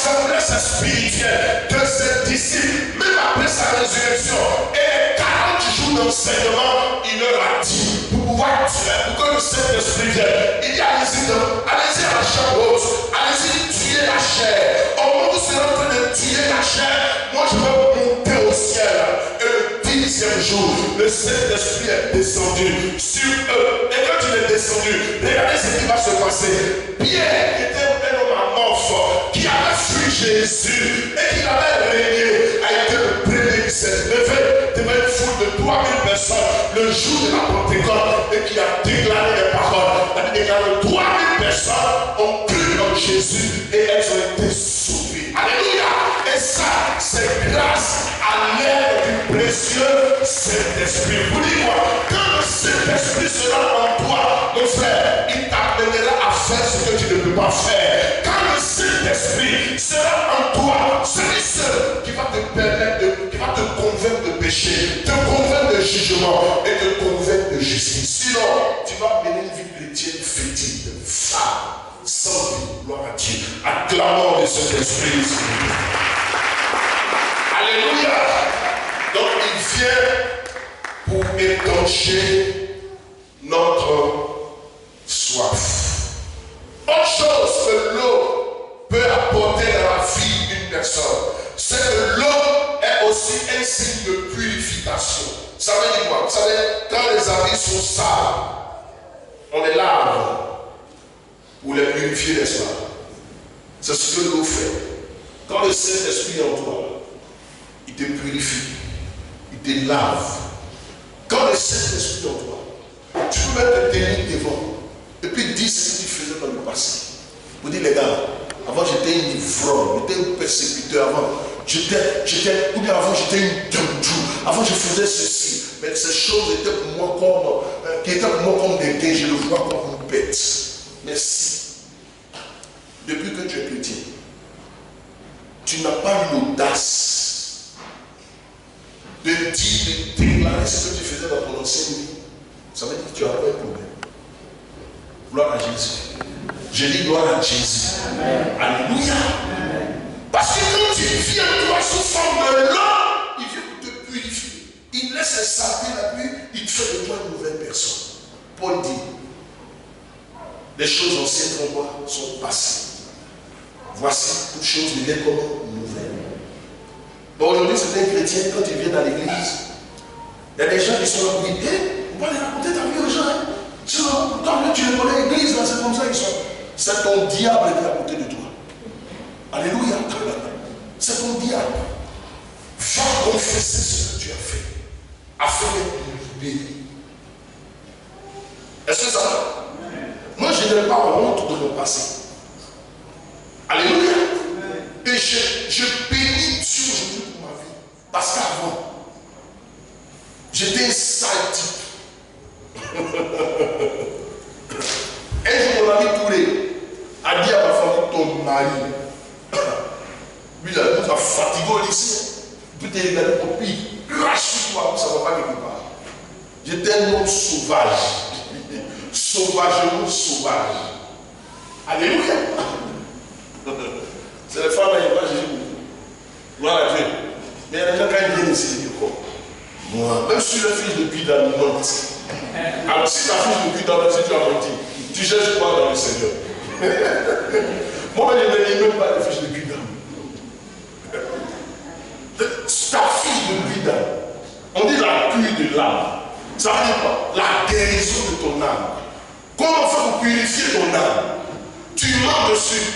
faiblesse spirituelle de ses disciples, même après sa résurrection, et les 40 jours d'enseignement, il leur a dit, pour pouvoir tuer, pour que le Saint-Esprit vienne, il dit allez-y à la chambre haute, allez-y tuer la chair. Au moment où vous serez en train de tuer la chair, moi je vais monter au ciel. Et le 10e jour, le Saint-Esprit est descendu sur eux. Et quand il est descendu, regardez ce qui va se passer. Pierre, qui était un homme amorphe, qui avait fui Jésus et qui avait régné, a été le premier qui s'est levé devant une foule de 3000 personnes le jour de la Pentecôte et qui a déclaré les paroles. Il a déclaré 3000 personnes ont cru en Jésus et elles ont été sauvées. Alléluia. Et ça, c'est grâce à l'aide du précieux Saint-Esprit. Vous dites quoi? Quand le Saint-Esprit sera en toi, mon frère, il t'amènera à faire ce que tu ne peux pas faire. Quand le Saint-Esprit sera en toi, c'est seul qui va te permettre, qui va te convaincre de péché, te convaincre de jugement et te convaincre de justice. Sinon, tu vas mener une vie chrétienne fétide, fade, sans vie. Gloire à Dieu. Acclamons le Saint-Esprit. Alléluia. Donc il vient pour étancher notre soif. Autre chose que l'eau peut apporter dans la vie d'une personne, c'est que l'eau est aussi un signe de purification. Ça veut dire quoi? Vous savez, quand les habits sont sales, on les lave pour les purifier, n'est-ce pas? C'est ce que l'eau fait. Quand le Saint-Esprit est en toi, il te purifie, il te lave. Quand le Saint-Esprit est en toi, tu peux mettre tes lits devant et puis dire ce que tu faisais dans le passé. Vous dites les gars, avant j'étais un ivrogne, j'étais un persécuteur, avant j'étais une doudou, avant je faisais ceci, mais ces choses étaient pour moi comme des dés, je le vois comme une bête. Merci. Depuis que tu es chrétien, tu n'as pas l'audace de dire, de déclarer ce que tu faisais dans ton ancienne vie. Ça veut dire que tu as un problème. Gloire à Jésus. Je dis gloire à Jésus. Amen. Alléluia. Amen. Parce que quand tu viens toi sous forme de l'homme, il vient pour te purifier. Il laisse les saletés la pluie, il te fait de toi une nouvelle personne. Paul dit, les choses anciennes sont passées. Voici toutes choses deviennent comme nouvelles. Bon, aujourd'hui, c'est un chrétien, quand il vient dans l'église, il y a des gens qui sont là pour dire, on va aller raconter ta vie aux gens. Hein. Sinon, quand tu es dans l'église, c'est comme ça qu'ils sont. C'est ton diable qui est à côté de toi. Alléluia. C'est ton diable. Va confesser ce que tu as fait, afin d'être libéré. Est-ce que ça va? Moi, je n'ai pas honte de mon passé. Alléluia. Et je bénis Dieu aujourd'hui pour ma vie. Parce qu'avant, j'étais un sale type. Un jour, mon ami Touré a dit à ma famille, ton mari, lui, il nous a fatigué au lycée. Tout est regardé pour pire. Crache sur toi, ça ne va pas quelque part. J'étais un homme sauvage. Sauvagement sauvage. Alléluia. C'est les femmes qui n'ont pas Jésus. Gloire à Dieu. Mais il y a des gens quand ils viennent ici, ils disent quoi? Moi, même si le fils de Bidam monte. Alors si ta fille de Bidam, si tu as menti, tu cherches quoi dans le Seigneur? Moi, je ne dis même pas le fils de Bidam. Ta fille de Bidam, on dit la pluie de l'âme. Ça veut dire quoi? La guérison de ton âme. Comment faire pour purifier ton âme? Tu mens dessus.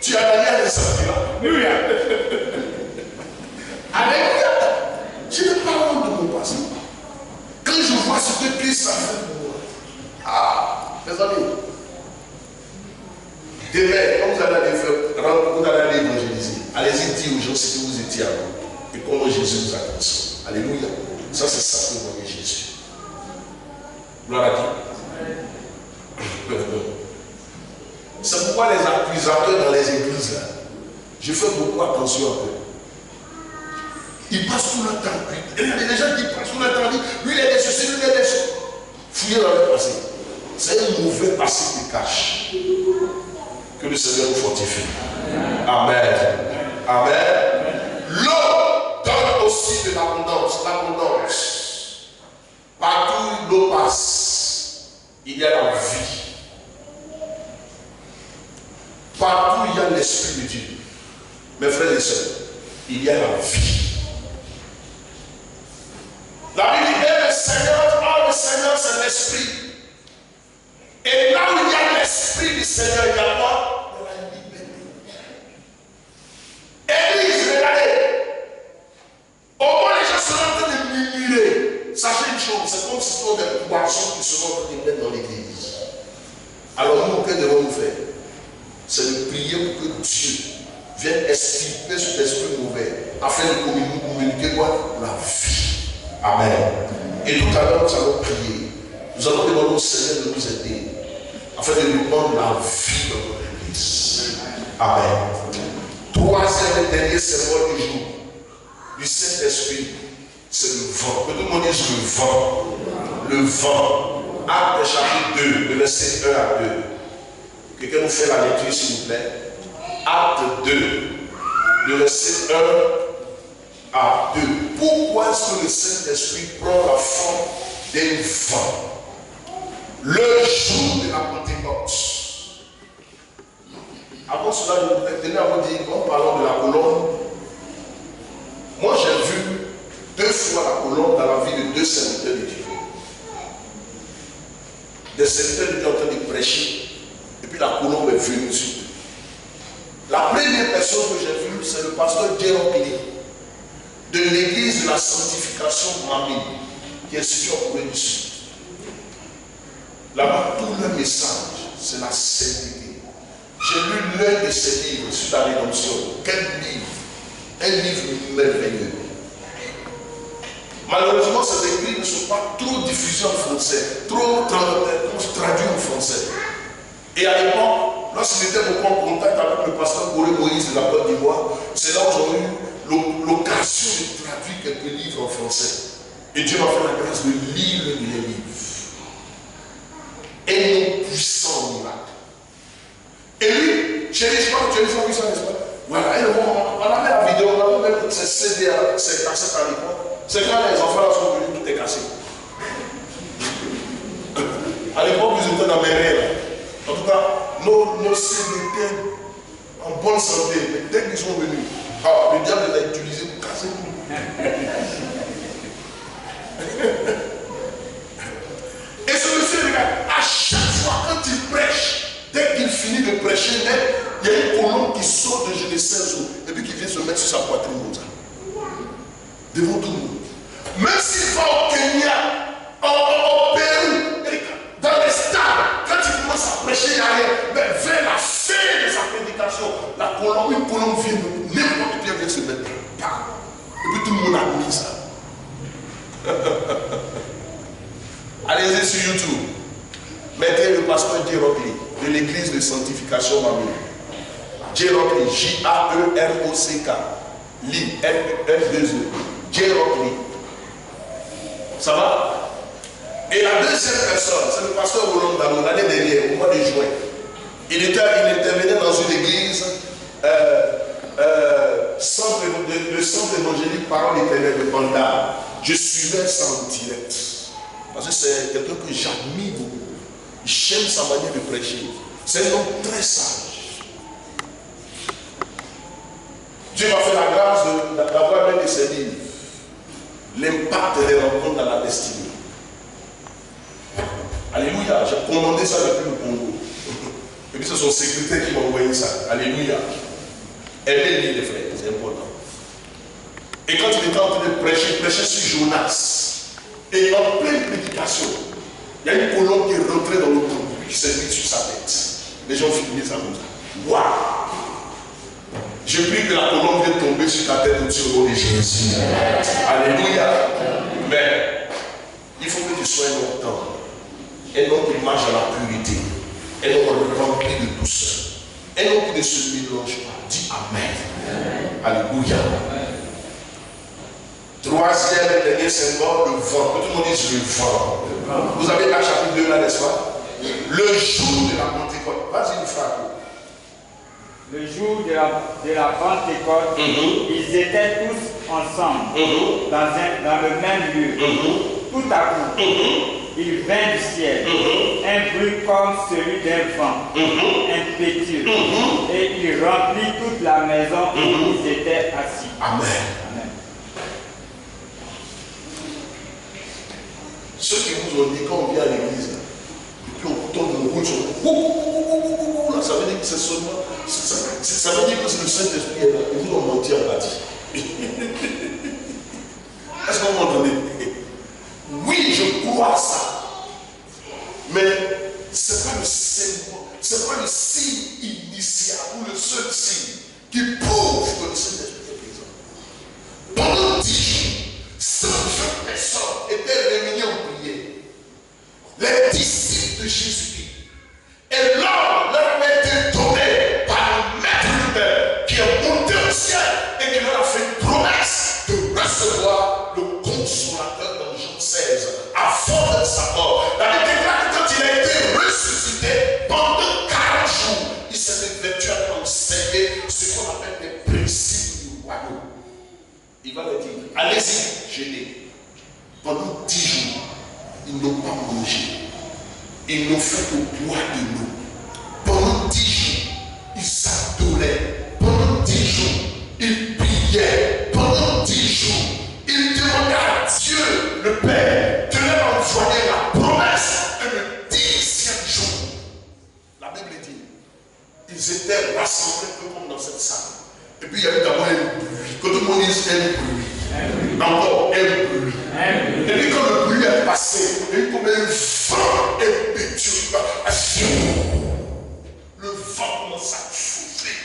Tu as gagné à descendre. Alléluia. Alléluia. Je n'ai pas honte de mon passé. Quand je vois ce que Christ a fait pour moi. Ah, mes amis. Demain, quand vous allez aller évangéliser, allez-y dire aux gens ce que vous étiez avant et comment Jésus vous a transformé. Alléluia. Ça, c'est ça que vous voyez Jésus. Gloire à Dieu. C'est pourquoi les accusateurs dans les églises, là, je fais beaucoup attention à eux. Ils passent tout le temps. Il y a des gens qui passent tout le temps. Lui, il est des ceci, lui, il est des ceci. Fouillez dans le passé. C'est un mauvais passé qui cache. Que le Seigneur nous fortifie. Amen. Amen. L'eau donne aussi de l'abondance. L'abondance. Partout où l'eau passe, il y a la vie. Partout où il y a l'Esprit de Dieu. Mes frères et sœurs, il y a la vie. La Bible dit, le Seigneur, c'est l'Esprit. Et là où il y a l'Esprit du Seigneur, il y a quoi? De la liberté. Église, regardez. Au moins les gens seront en train de murmurer. Sachez une chose, c'est comme si ce sont des poissons qui seront en train de mettre dans l'église. Alors nous, que devons-nous faire? C'est de prier pour que Dieu vienne extirper cet esprit mauvais afin de communiquer quoi? La vie. Amen. Et tout à l'heure, nous allons prier. Nous allons demander au Seigneur de nous aider afin de lui prendre la vie dans notre église. Amen. Troisième et dernier symbole du jour du Saint-Esprit, c'est le vent. Que tout le monde dise le vent. Le vent. Actes chapitre 2, le verset 1 à 2. Quelqu'un nous fait la lecture, s'il vous plaît. Acte 2, le verset 1 à 2. Pourquoi est-ce que le Saint-Esprit prend la forme d'un vent? Le jour de la Pentecôte. Avant cela, je tenais à vous dire, en parlant de la colombe, moi j'ai vu 2 fois la colombe dans la vie de 2 serviteurs de Dieu. Des serviteurs de Dieu en train de prêcher, et puis la colombe est venue sur eux. La première personne que j'ai vue, c'est le pasteur Jérôme Pili, de l'église de la sanctification Mamie, qui est située en Corée du Sud. Là-bas, tout le message, c'est la sainteté. J'ai lu l'un de ses livres sur la rédemption. Quel livre? Un livre merveilleux. Malheureusement, ces écrits ne sont pas trop diffusés en français, trop traduits en français. Et à l'époque, lorsqu'il était beaucoup en contact avec le pasteur Corée Moïse de la Côte d'Ivoire, c'est là où j'ai eu l'occasion de traduire quelques livres en français. Et Dieu m'a fait la grâce de lire les livres. Et nos puissants miracles. Et lui, chez les gens, tu as vu ça, n'est-ce pas? Voilà, et on avait la vidéo, on avait même ces CD, ces cassettes à l'époque. C'est quand les enfants là sont venus, tout est cassé. À l'époque, ils étaient dans mes rêves. En tout cas, nos CD étaient en bonne santé. Mais dès qu'ils sont venus, le diable les a utilisés pour casser tout. Et ce monsieur, regarde, à chaque fois quand il prêche, dès qu'il finit de prêcher, il y a une colombe qui sort de je ne sais où, et puis qui vient se mettre sur sa poitrine comme ça. Devant tout le monde. Même s'il va au Kenya, au Pérou, dans les stades, quand il commence à prêcher, il n'y a rien. Mais vers la fin de sa prédication, une colombe vient, n'importe qui vient se mettre. Et puis tout le monde a mis ça. Allez-y sur YouTube. Mettez le pasteur Jérôme de l'église de sanctification Mamie. Jérôme, J-A-E-R-O-C-K. Li, L-2-E. Jérôme. Ça va? Et la deuxième personne, c'est le pasteur Roland Dalo, l'année dernière, au mois de juin. Il intervenait dans une église, le centre évangélique Parole éternelle de Banda. Je suivais ça en direct. Parce que c'est quelqu'un que j'admire beaucoup. J'aime sa manière de prêcher. C'est un homme très sage. Dieu m'a fait la grâce d'avoir l'un de ses livres. L'impact des rencontres dans la destinée. Alléluia. J'ai commandé ça depuis le Congo. Et puis c'est son secrétaire qui m'a envoyé ça. Alléluia. Aimez-les les frères, c'est important. Et quand il était en train de prêcher, il prêchait sur Jonas. Et en pleine prédication, il y a une colombe qui est rentrée dans le temple, qui s'est mise sur sa tête. Les gens filmaient ça comme ça. Waouh! Je prie que la colombe vienne tomber sur ta tête au nom de Jésus. Alléluia. Mais il faut que tu sois un homme tendre, un homme qui marche dans la purité, un homme rempli de douceur, un homme qui ne se mélange pas. Dis Amen. Alléluia. Troisième et dernier symbole, le vent. Que tout le monde dise le vent. Vous avez Actes chapitre 2 là, n'est-ce pas? Le jour de la Pentecôte. Vas-y, frère. Le jour de la Pentecôte, ils étaient tous ensemble dans le même lieu. Tout à coup, il vint du ciel un bruit comme celui d'un vent impétueux et il remplit toute la maison où ils étaient assis. Amen. Amen. Ceux qui vous ont dit quand on vient à l'église, et puis on tombe le rouge, là, ça veut dire que c'est seulement, ça veut dire que c'est le Saint-Esprit là, et vous ont menti en bâti. Est-ce que vous m'entendez? Oui, je crois ça. Mais ce n'est pas le symbole, ce n'est pas le signe initial ou le seul signe qui prouve que le Saint-Esprit est présent. Pendant 10 jours, 120 personnes étaient réunies en prière. Les disciples de Jésus-Christ. Et l'ordre leur a été donné par le Maître qui est monté au ciel et qui leur a fait une promesse de recevoir le Consolateur dans Jean 16 avant de sa mort. La Bible déclare que quand il a été ressuscité pendant 40 jours, il s'est vêtu à enseigner ce qu'on appelle les principes du royaume. Il va leur dire, allez-y, gênez. Pendant 10 jours, ils n'ont pas mangé. Ils n'ont fait que boire de l'eau. Pendant 10 jours, ils adoraient. Pendant 10 jours, ils priaient. Pendant 10 jours, ils demandaient à Dieu, le Père, de leur envoyer la promesse. Et le 10e jour, la Bible dit, ils étaient rassemblés comme dans cette salle. Et puis il y a eu d'abord un bruit. Quand tout le monde dit un bruit. Encore un bruit. Et puis quand le bruit est passé, il y a eu comme un vent impétueux. Le vent commence à souffler.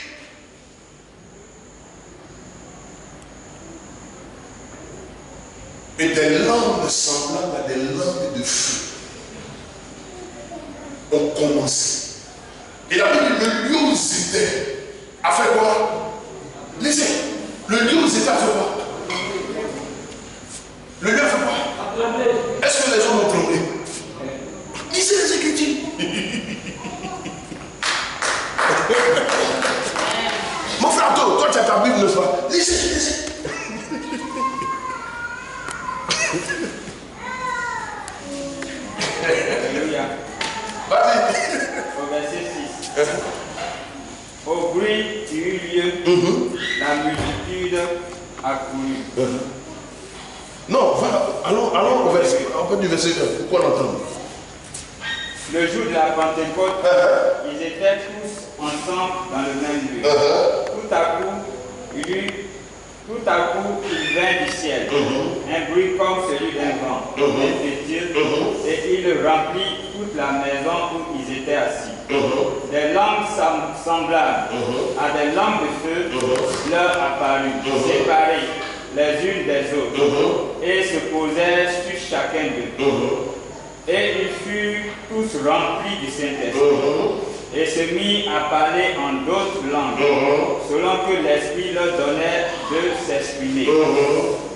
Et des langues semblables à des langues de feu ont commencé. Et la Bible, le lieu où ils étaient a fait quoi? Lisez. Le lieu où ils étaient a fait quoi? Le lieu a fait quoi? Est-ce que les hommes ont tremblé? Lisez les Écritures. Mon frère, toi tu as ta Bible, n'est-ce pas? Lisez. Alléluia. Vas-y. Au verset 6. Au bruit qui eut lieu, la multitude accourut. Non, allons au verset, en fait du verset 1. Pourquoi l'entendre? Le jour de la Pentecôte, ils étaient tous ensemble dans le même lieu. Tout à coup, il vint du ciel, un bruit comme celui d'un vent, impétueux, et il remplit toute la maison où ils étaient assis. Des langues semblables à des langues de feu leur apparurent, séparées les unes des autres, et se posèrent sur chacun d'eux. Et ils furent tous remplis du Saint-Esprit, et se mit à parler en d'autres langues, selon que l'Esprit leur donnait de s'exprimer.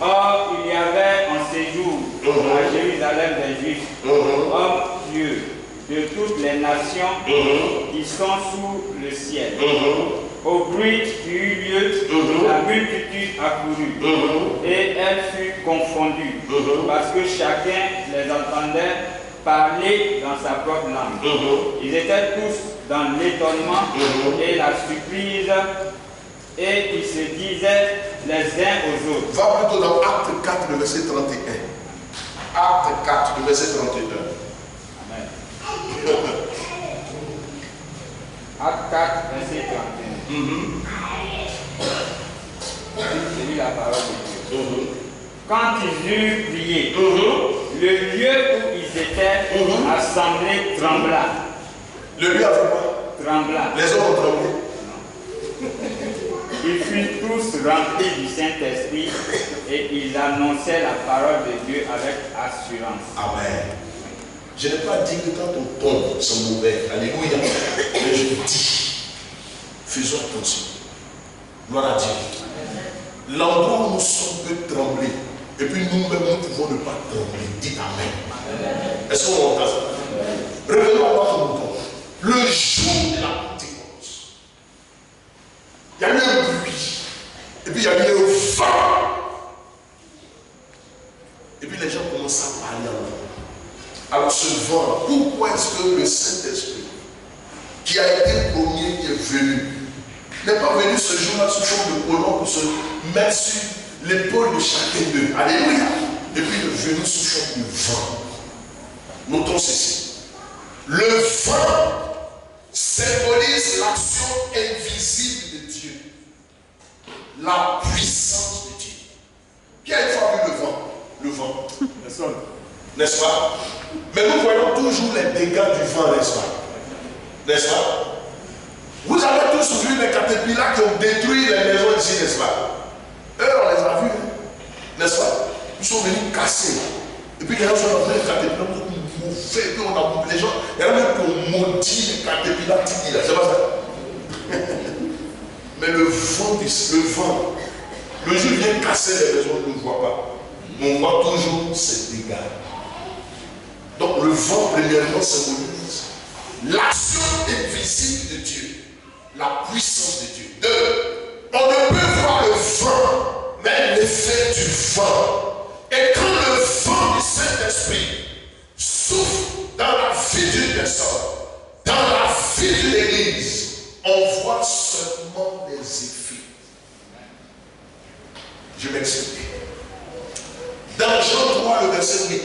Or, il y avait en séjour à Jérusalem des Juifs, hommes pieux de toutes les nations qui sont sous le ciel. Au bruit qui eut lieu, la multitude accourut, et elle fut confondue, parce que chacun les entendait parler dans sa propre langue. Ils étaient tous dans l'étonnement et la surprise, et ils se disaient les uns aux autres. Va plutôt dans Acte 4, le verset 31. Acte 4, le verset 31. Amen. Acte 4, verset 31. C'est lui la parole de Dieu. Quand ils eurent prié, le lieu où ils étaient assemblés trembla. Le lieu a fait quoi? Trembla. Les hommes ont tremblé. Ils furent tous remplis du Saint-Esprit et ils annonçaient la parole de Dieu avec assurance. Amen. Je n'ai pas dit que quand on tombe, c'est mauvais. Alléluia. Mais je dis, faisons attention. Gloire à Dieu. L'endroit où nous sommes peut trembler. Et puis nous-mêmes, nous pouvons ne pas trembler. Dites Amen. Est-ce qu'on entend ça? Revenons à notre mouton. Le jour de la Pentecôte, Et puis il y a eu le vent. Et puis les gens commencent à parler en langue. Alors ce vent, pourquoi est-ce que le Saint-Esprit, qui a été premier, qui est venu, n'est pas venu ce jour-là sous forme de colon pour se mettre sur l'épaule de chacun d'eux? Alléluia. Et puis il est venu sous forme de vent. Notons ceci. Le vent symbolise l'action invisible de Dieu. La puissance de Dieu. Qui a une fois vu le vent? Le vent. N'est-ce pas? Mais nous voyons toujours les dégâts du vent, n'est-ce pas? N'est-ce pas? Vous avez tous vu les caterpillars qui ont détruit les maisons ici, n'est-ce pas? Eux, on les a vus, n'est-ce pas? Ils sont venus casser. Et puis, les gens sont entrés, les caterpillars, on a les gens, il y en a même qui ont maudit les caterpillars, c'est pas ça? Mais le vent, le jour vient casser les maisons, on ne voit pas. On voit toujours ces dégâts. Donc le vent, premièrement, symbolise l'action invisible de Dieu, la puissance de Dieu. Deux, on ne peut voir le vent, mais l'effet du vent. Et quand le vent du Saint-Esprit souffle dans la vie d'une personne, dans la vie d'une église, on voit seulement les effets. Je m'explique. Dans Jean 3, le verset 8,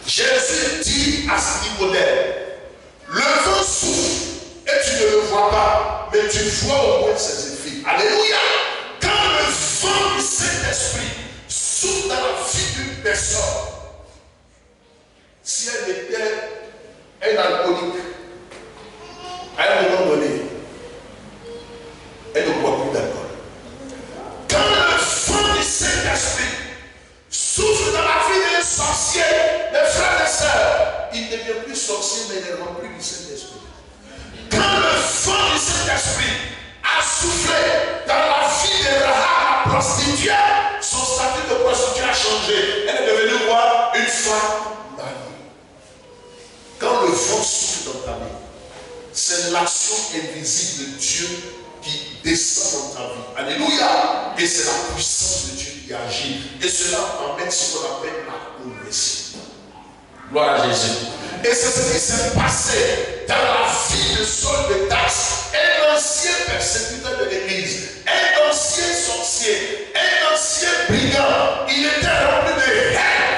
Jésus dit à Nicodème, le vent souffle et tu ne le vois pas, mais tu vois au moins ses effets. Alléluia. Quand le vent du Saint-Esprit souffle dans la vie d'une personne, si elle était un alcoolique, à un moment donné, elle ne boit plus d'alcool. Quand le vent du Saint-Esprit souffle dans la vie d'un sorcier, mes frères et sœurs, il ne devient plus sorcier, mais il est rempli du Saint-Esprit. Quand le vent du Saint-Esprit a soufflé dans la vie de Rahab, la prostituée, son statut de prostituée a changé. Elle est devenue quoi? Une femme mariée. Quand le vent souffle dans ta vie, c'est l'action invisible de Dieu qui descend dans ta vie. Alléluia. Et c'est la puissance de Dieu qui agit. Et cela amène ce qu'on appelle la conversion. Gloire à Jésus. Et c'est ce qui s'est passé dans la vie de Saul de Tarse, un ancien persécuteur de l'église, un ancien sorcier, un ancien brigand. Il était rempli de haine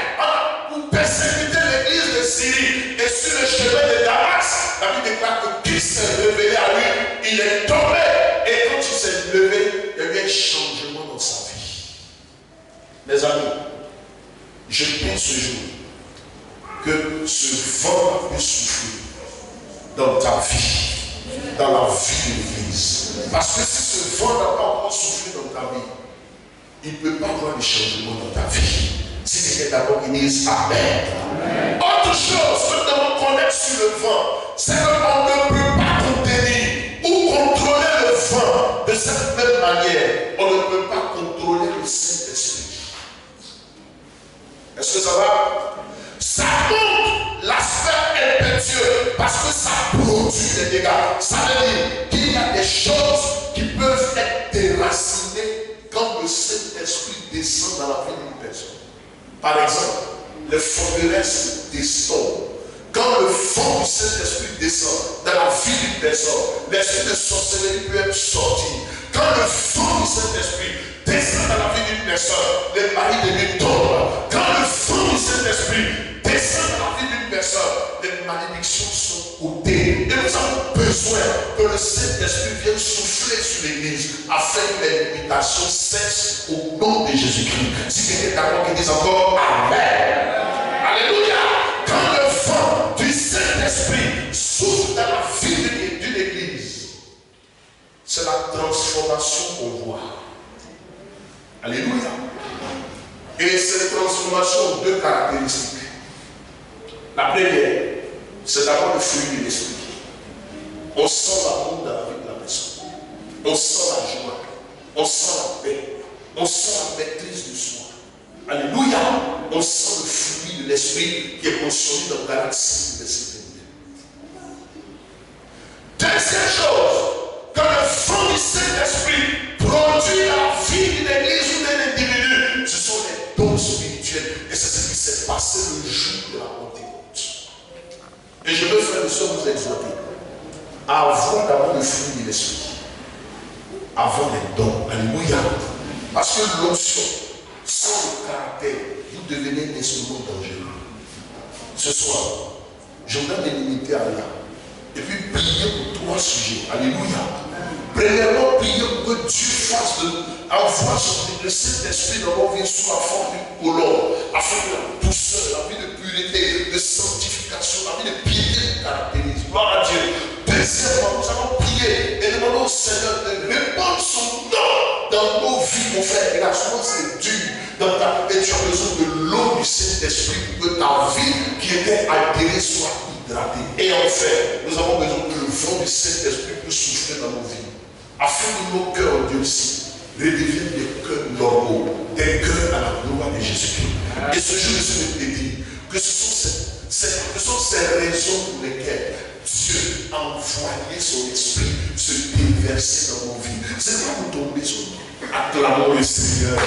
pour persécuter l'église de Syrie. Et sur le chemin de Damas, la Bible déclare que Christ s'est révélé à lui. Il est tombé. Et quand il s'est levé, il y a eu un changement dans sa vie. Mes amis, je pense ce jour que ce vent a pu souffler dans ta vie, dans la vie de l'église. Parce que si ce vent n'a pas encore soufflé dans ta vie, il ne peut pas avoir de changement dans ta vie. Si quelqu'un d'abord qui dise Amen. Autre chose que nous devons connaître sur le vent, c'est qu'on ne peut pas contenir ou contrôler le vent de cette même manière. On ne peut pas contrôler le Saint-Esprit. Est-ce que ça va? Ça montre l'aspect impétueux parce que ça produit des dégâts. Ça veut dire qu'il y a des choses qui peuvent être déracinées quand le Saint-Esprit descend dans la vie d'une personne. Par exemple, les forteresses descendent. Quand le vent du Saint-Esprit descend dans la vie d'une personne, l'esprit de sorcellerie peut être sorti. Quand le vent du Saint-Esprit descend dans la vie d'une personne, les maris de lui tombent. Quand le vent du Saint-Esprit descend dans la vie d'une personne, les malédictions sont ôtées. Et nous avons besoin que le Saint-Esprit vienne souffler sur l'église afin que les limitations cessent au nom de Jésus-Christ. Si quelqu'un est d'accord, qui dit encore Amen. Alléluia. Quand le vent du Saint-Esprit souffle dans la vie d'une église, c'est la transformation qu'on voit. Alléluia. Et cette transformation a deux caractéristiques. La première, c'est d'abord le fruit de l'esprit. On sent l'amour dans la vie de la personne. On sent la joie. On sent la paix. On sent la maîtrise de soi. Alléluia. On sent le fruit de l'esprit qui est mentionné dans Galates 6, verset 22. Deuxième chose, que le vent du Saint-Esprit produit la Je veux, frères et sœurs, vous exhorter à avoir d'abord le fruit de l'esprit, avant les dons. Alléluia. Parce que l'onction, sans le caractère, vous devenez un instrument dangereux. Ce soir, je voudrais me limiter à là. Et puis prier pour 3 sujets. Alléluia. Premièrement, prier pour que Dieu fasse envoie le Saint-Esprit dans nos vies sous la forme d'une colonne, afin que la douceur, la vie de pureté, de sanctification, la vie de piété nous caractérise. Gloire à Dieu. Deuxièmement, nous allons prier et demander au Seigneur de répandre son nom dans nos vies, mon frère. Et là, souvent c'est dur dans ta vie. Tu as besoin de l'eau du Saint-Esprit pour que ta vie qui était altérée soit hydratée. Et enfin, nous avons besoin que le vent du Saint-Esprit puisse souffler dans nos vies, afin que nos cœurs, Dieu aussi, redeviennent des cœurs normaux, des cœurs à la gloire de Jésus-Christ. Et ce jour, je veux te dire que ce sont ces raisons pour lesquelles Dieu a envoyé son esprit se déverser dans nos vies. C'est pas pour tomber sur nous. Acclamons le Seigneur.